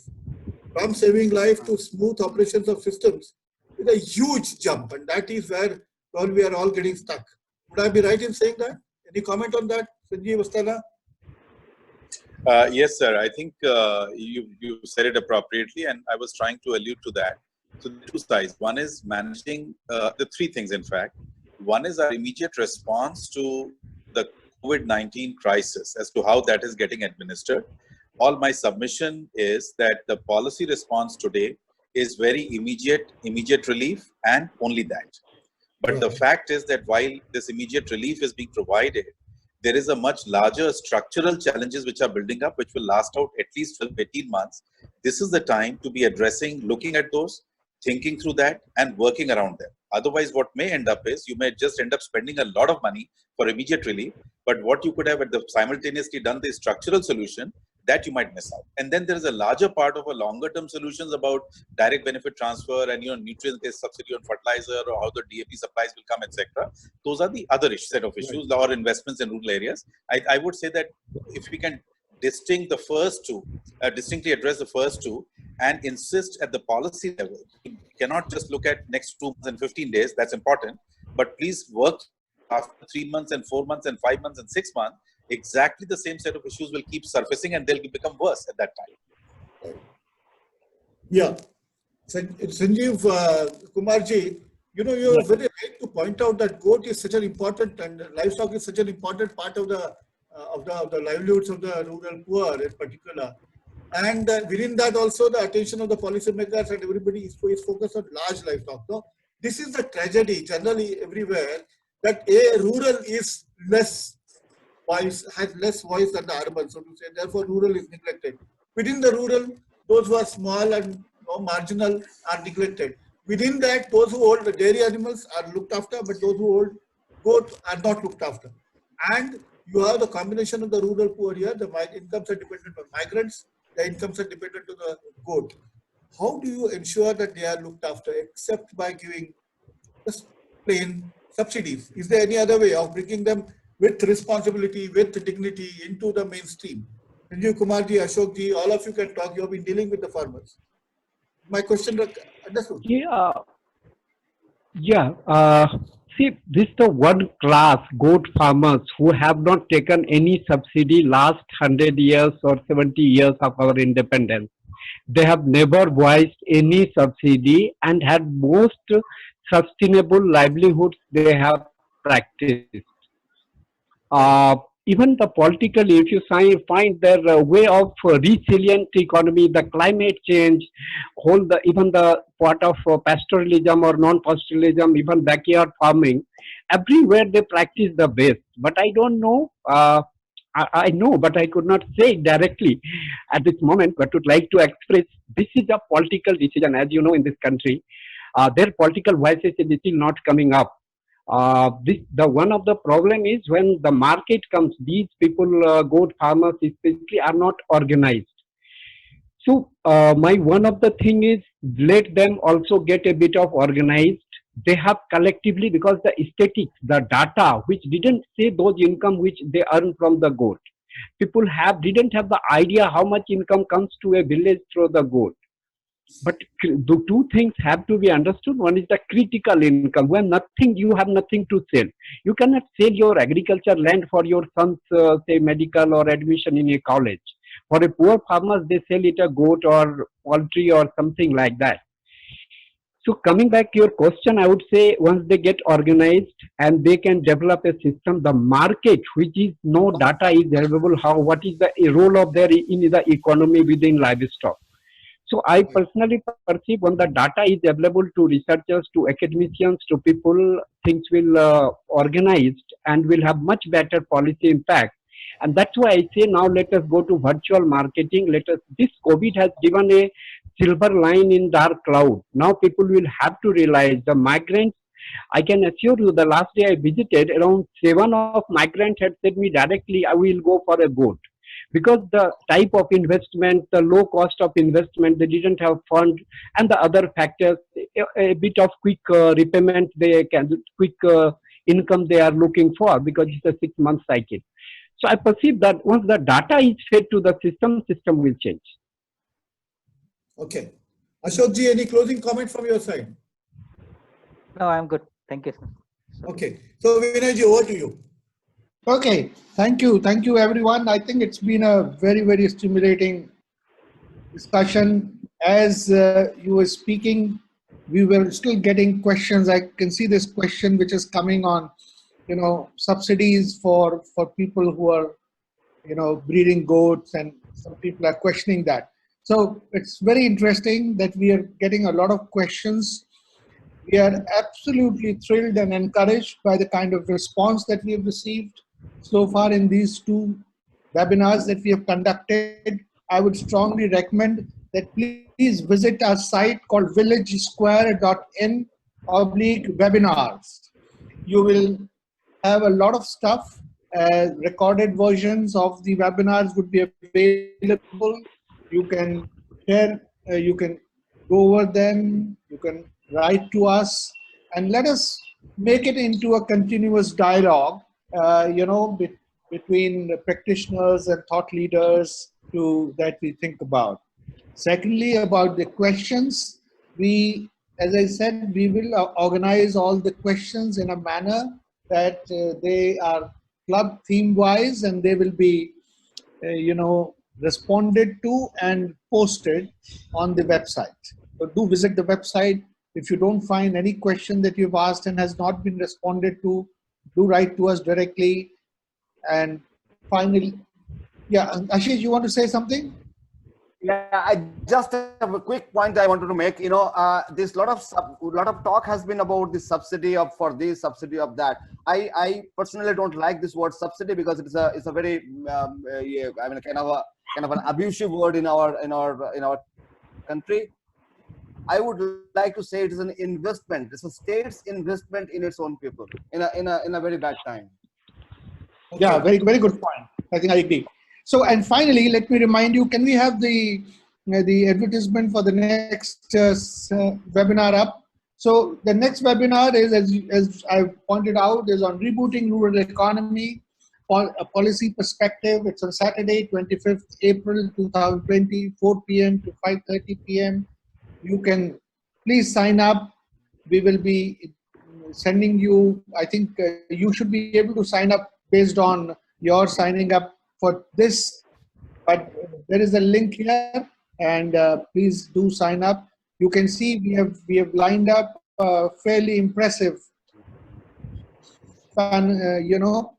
From saving life to smooth operations of systems is a huge jump, and that is where we are all getting stuck. Would I be right in saying that? Any comment on that, Sanjeev Asthana? Yes, sir. I think you said it appropriately, and I was trying to allude to that. So the two sides. One is managing the three things, in fact. One is our immediate response to the COVID-19 crisis as to how that is getting administered. All my submission is that the policy response today is very immediate relief, and only that. But the fact is that while this immediate relief is being provided, there is a much larger structural challenges which are building up, which will last out at least 12, 18 months. This is the time to be addressing, looking at those, thinking through that, and working around them. Otherwise, what may end up is you may just end up spending a lot of money for immediate relief, but what you could have simultaneously done the structural solution, that you might miss out. And then there is a larger part of a longer term solutions about direct benefit transfer and nutrient-based subsidy on fertilizer, or how the DAP supplies will come, etc. Those are the other set of issues, or investments in rural areas. I would say that if we can distinctly address the first two, and insist at the policy level, you cannot just look at next 2 months and 15 days. That's important, but please work after 3 months and 4 months and 5 months and 6 months. Exactly the same set of issues will keep surfacing, and they'll become worse at that time. Yeah. Sanjeev Kumarji, you are very right to point out that goat is such an important, and livestock is such an important part of the livelihoods of the rural poor in particular. And within that also the attention of the policymakers and everybody is focused on large livestock. No? This is the tragedy generally everywhere, that rural is less voice, has less voice than the urban, so to say. Therefore, rural is neglected. Within the rural, those who are small and marginal are neglected. Within that, those who hold the dairy animals are looked after, but those who hold goat are not looked after. And you have the combination of the rural poor here. The incomes are dependent on migrants. The incomes are dependent on the goat. How do you ensure that they are looked after, except by giving just plain subsidies? Is there any other way of bringing them with responsibility, with dignity into the mainstream? Sanjeev Kumarji, Ashokji, all of you can talk. You have been dealing with the farmers. My question, understood? See, this the one class goat farmers who have not taken any subsidy last 100 years or 70 years of our independence. They have never voiced any subsidy and had most sustainable livelihoods they have practiced. Even the politically, if you find their way of resilient economy, the climate change, even the part of pastoralism or non-pastoralism, even backyard farming, everywhere they practice the best. But I don't know. I know, but I could not say it directly at this moment. But would like to express this is a political decision, as you know, in this country. their political voices is still not coming up. The one of the problem is when the market comes, these people, goat farmers especially, are not organized. So my one of the thing is let them also get a bit of organized. They have collectively, because the statistics, the data, which didn't say those income which they earn from the goat. People didn't have the idea how much income comes to a village through the goat. But the two things have to be understood. One is the critical income. When you have nothing to sell. You cannot sell your agriculture land for your son's, say, medical or admission in a college. For a poor farmer, they sell it a goat or poultry or something like that. So coming back to your question, I would say once they get organized and they can develop a system, the market, which is no data is available, what is the role of their in the economy within livestock. So I personally perceive when the data is available to researchers, to academicians, to people, things will organized and will have much better policy impact. And that's why I say now let us go to virtual marketing. This COVID has given a silver line in dark cloud. Now people will have to realize the migrants. I can assure you the last day I visited, around 7 of migrants had said me directly, I will go for a goat. Because the type of investment, the low cost of investment, they didn't have fund, and the other factors, a bit of quick repayment, quick income they are looking for because it's a 6-month cycle. So I perceive that once the data is fed to the system will change. Okay. Ashok ji, any closing comment from your side? No, I'm good. Thank you, sir. Okay. So Vinay ji, over to you. Okay, thank you everyone. I think it's been a very, very stimulating discussion. As you were speaking, we were still getting questions. I can see this question which is coming on, subsidies for people who are, breeding goats, and some people are questioning that. So it's very interesting that we are getting a lot of questions. We are absolutely thrilled and encouraged by the kind of response that we have received so far in these 2 webinars that we have conducted. I would strongly recommend that please visit our site called villagesquare.in/webinars. You will have a lot of stuff. Recorded versions of the webinars would be available. You can share, you can go over them, you can write to us, and let us make it into a continuous dialogue, between the practitioners and thought leaders that we think about. Secondly, about the questions, as I said, we will organize all the questions in a manner that they are club theme wise, and they will be, responded to and posted on the website. So do visit the website. If you don't find any question that you've asked and has not been responded to, do write to us directly. And finally, yeah, Ashish, you want to say something? Yeah, I just have a quick point I wanted to make. This lot of talk has been about the subsidy for this, subsidy of that. I personally don't like this word subsidy because it's a very kind of an abusive word in our country. I would like to say it is an investment. It's a state's investment in its own people in a very bad time. Okay. Yeah, very, very good point. I think I agree. So, and finally, let me remind you, can we have the advertisement for the next webinar up? So the next webinar is, as I pointed out, is on rebooting rural economy, a policy perspective. It's on Saturday, 25th April 2020, 4 p.m. to 5:30 p.m. You can please sign up. We will be sending you, I think you should be able to sign up based on your signing up for this, but there is a link here, and please do sign up. You can see we have lined up a fairly impressive panel,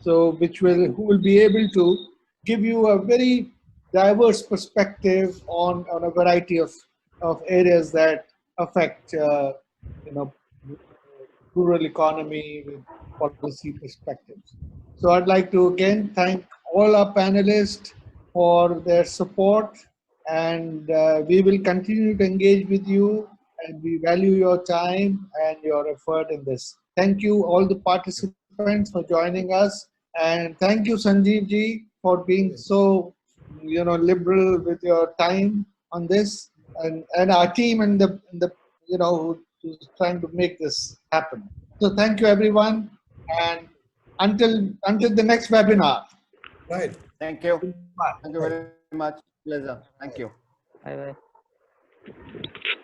so who will be able to give you a very diverse perspective on a variety of areas that affect rural economy with policy perspectives. So I'd like to again thank all our panelists for their support and we will continue to engage with you, and we value your time and your effort in this. Thank you all the participants for joining us, and thank you Sanjeev ji for being so liberal with your time on this, and our team and the who's trying to make this happen. So thank you everyone, and until the next webinar. Right. Thank you. Bye. Thank you very much. Pleasure. Thank you. Bye bye.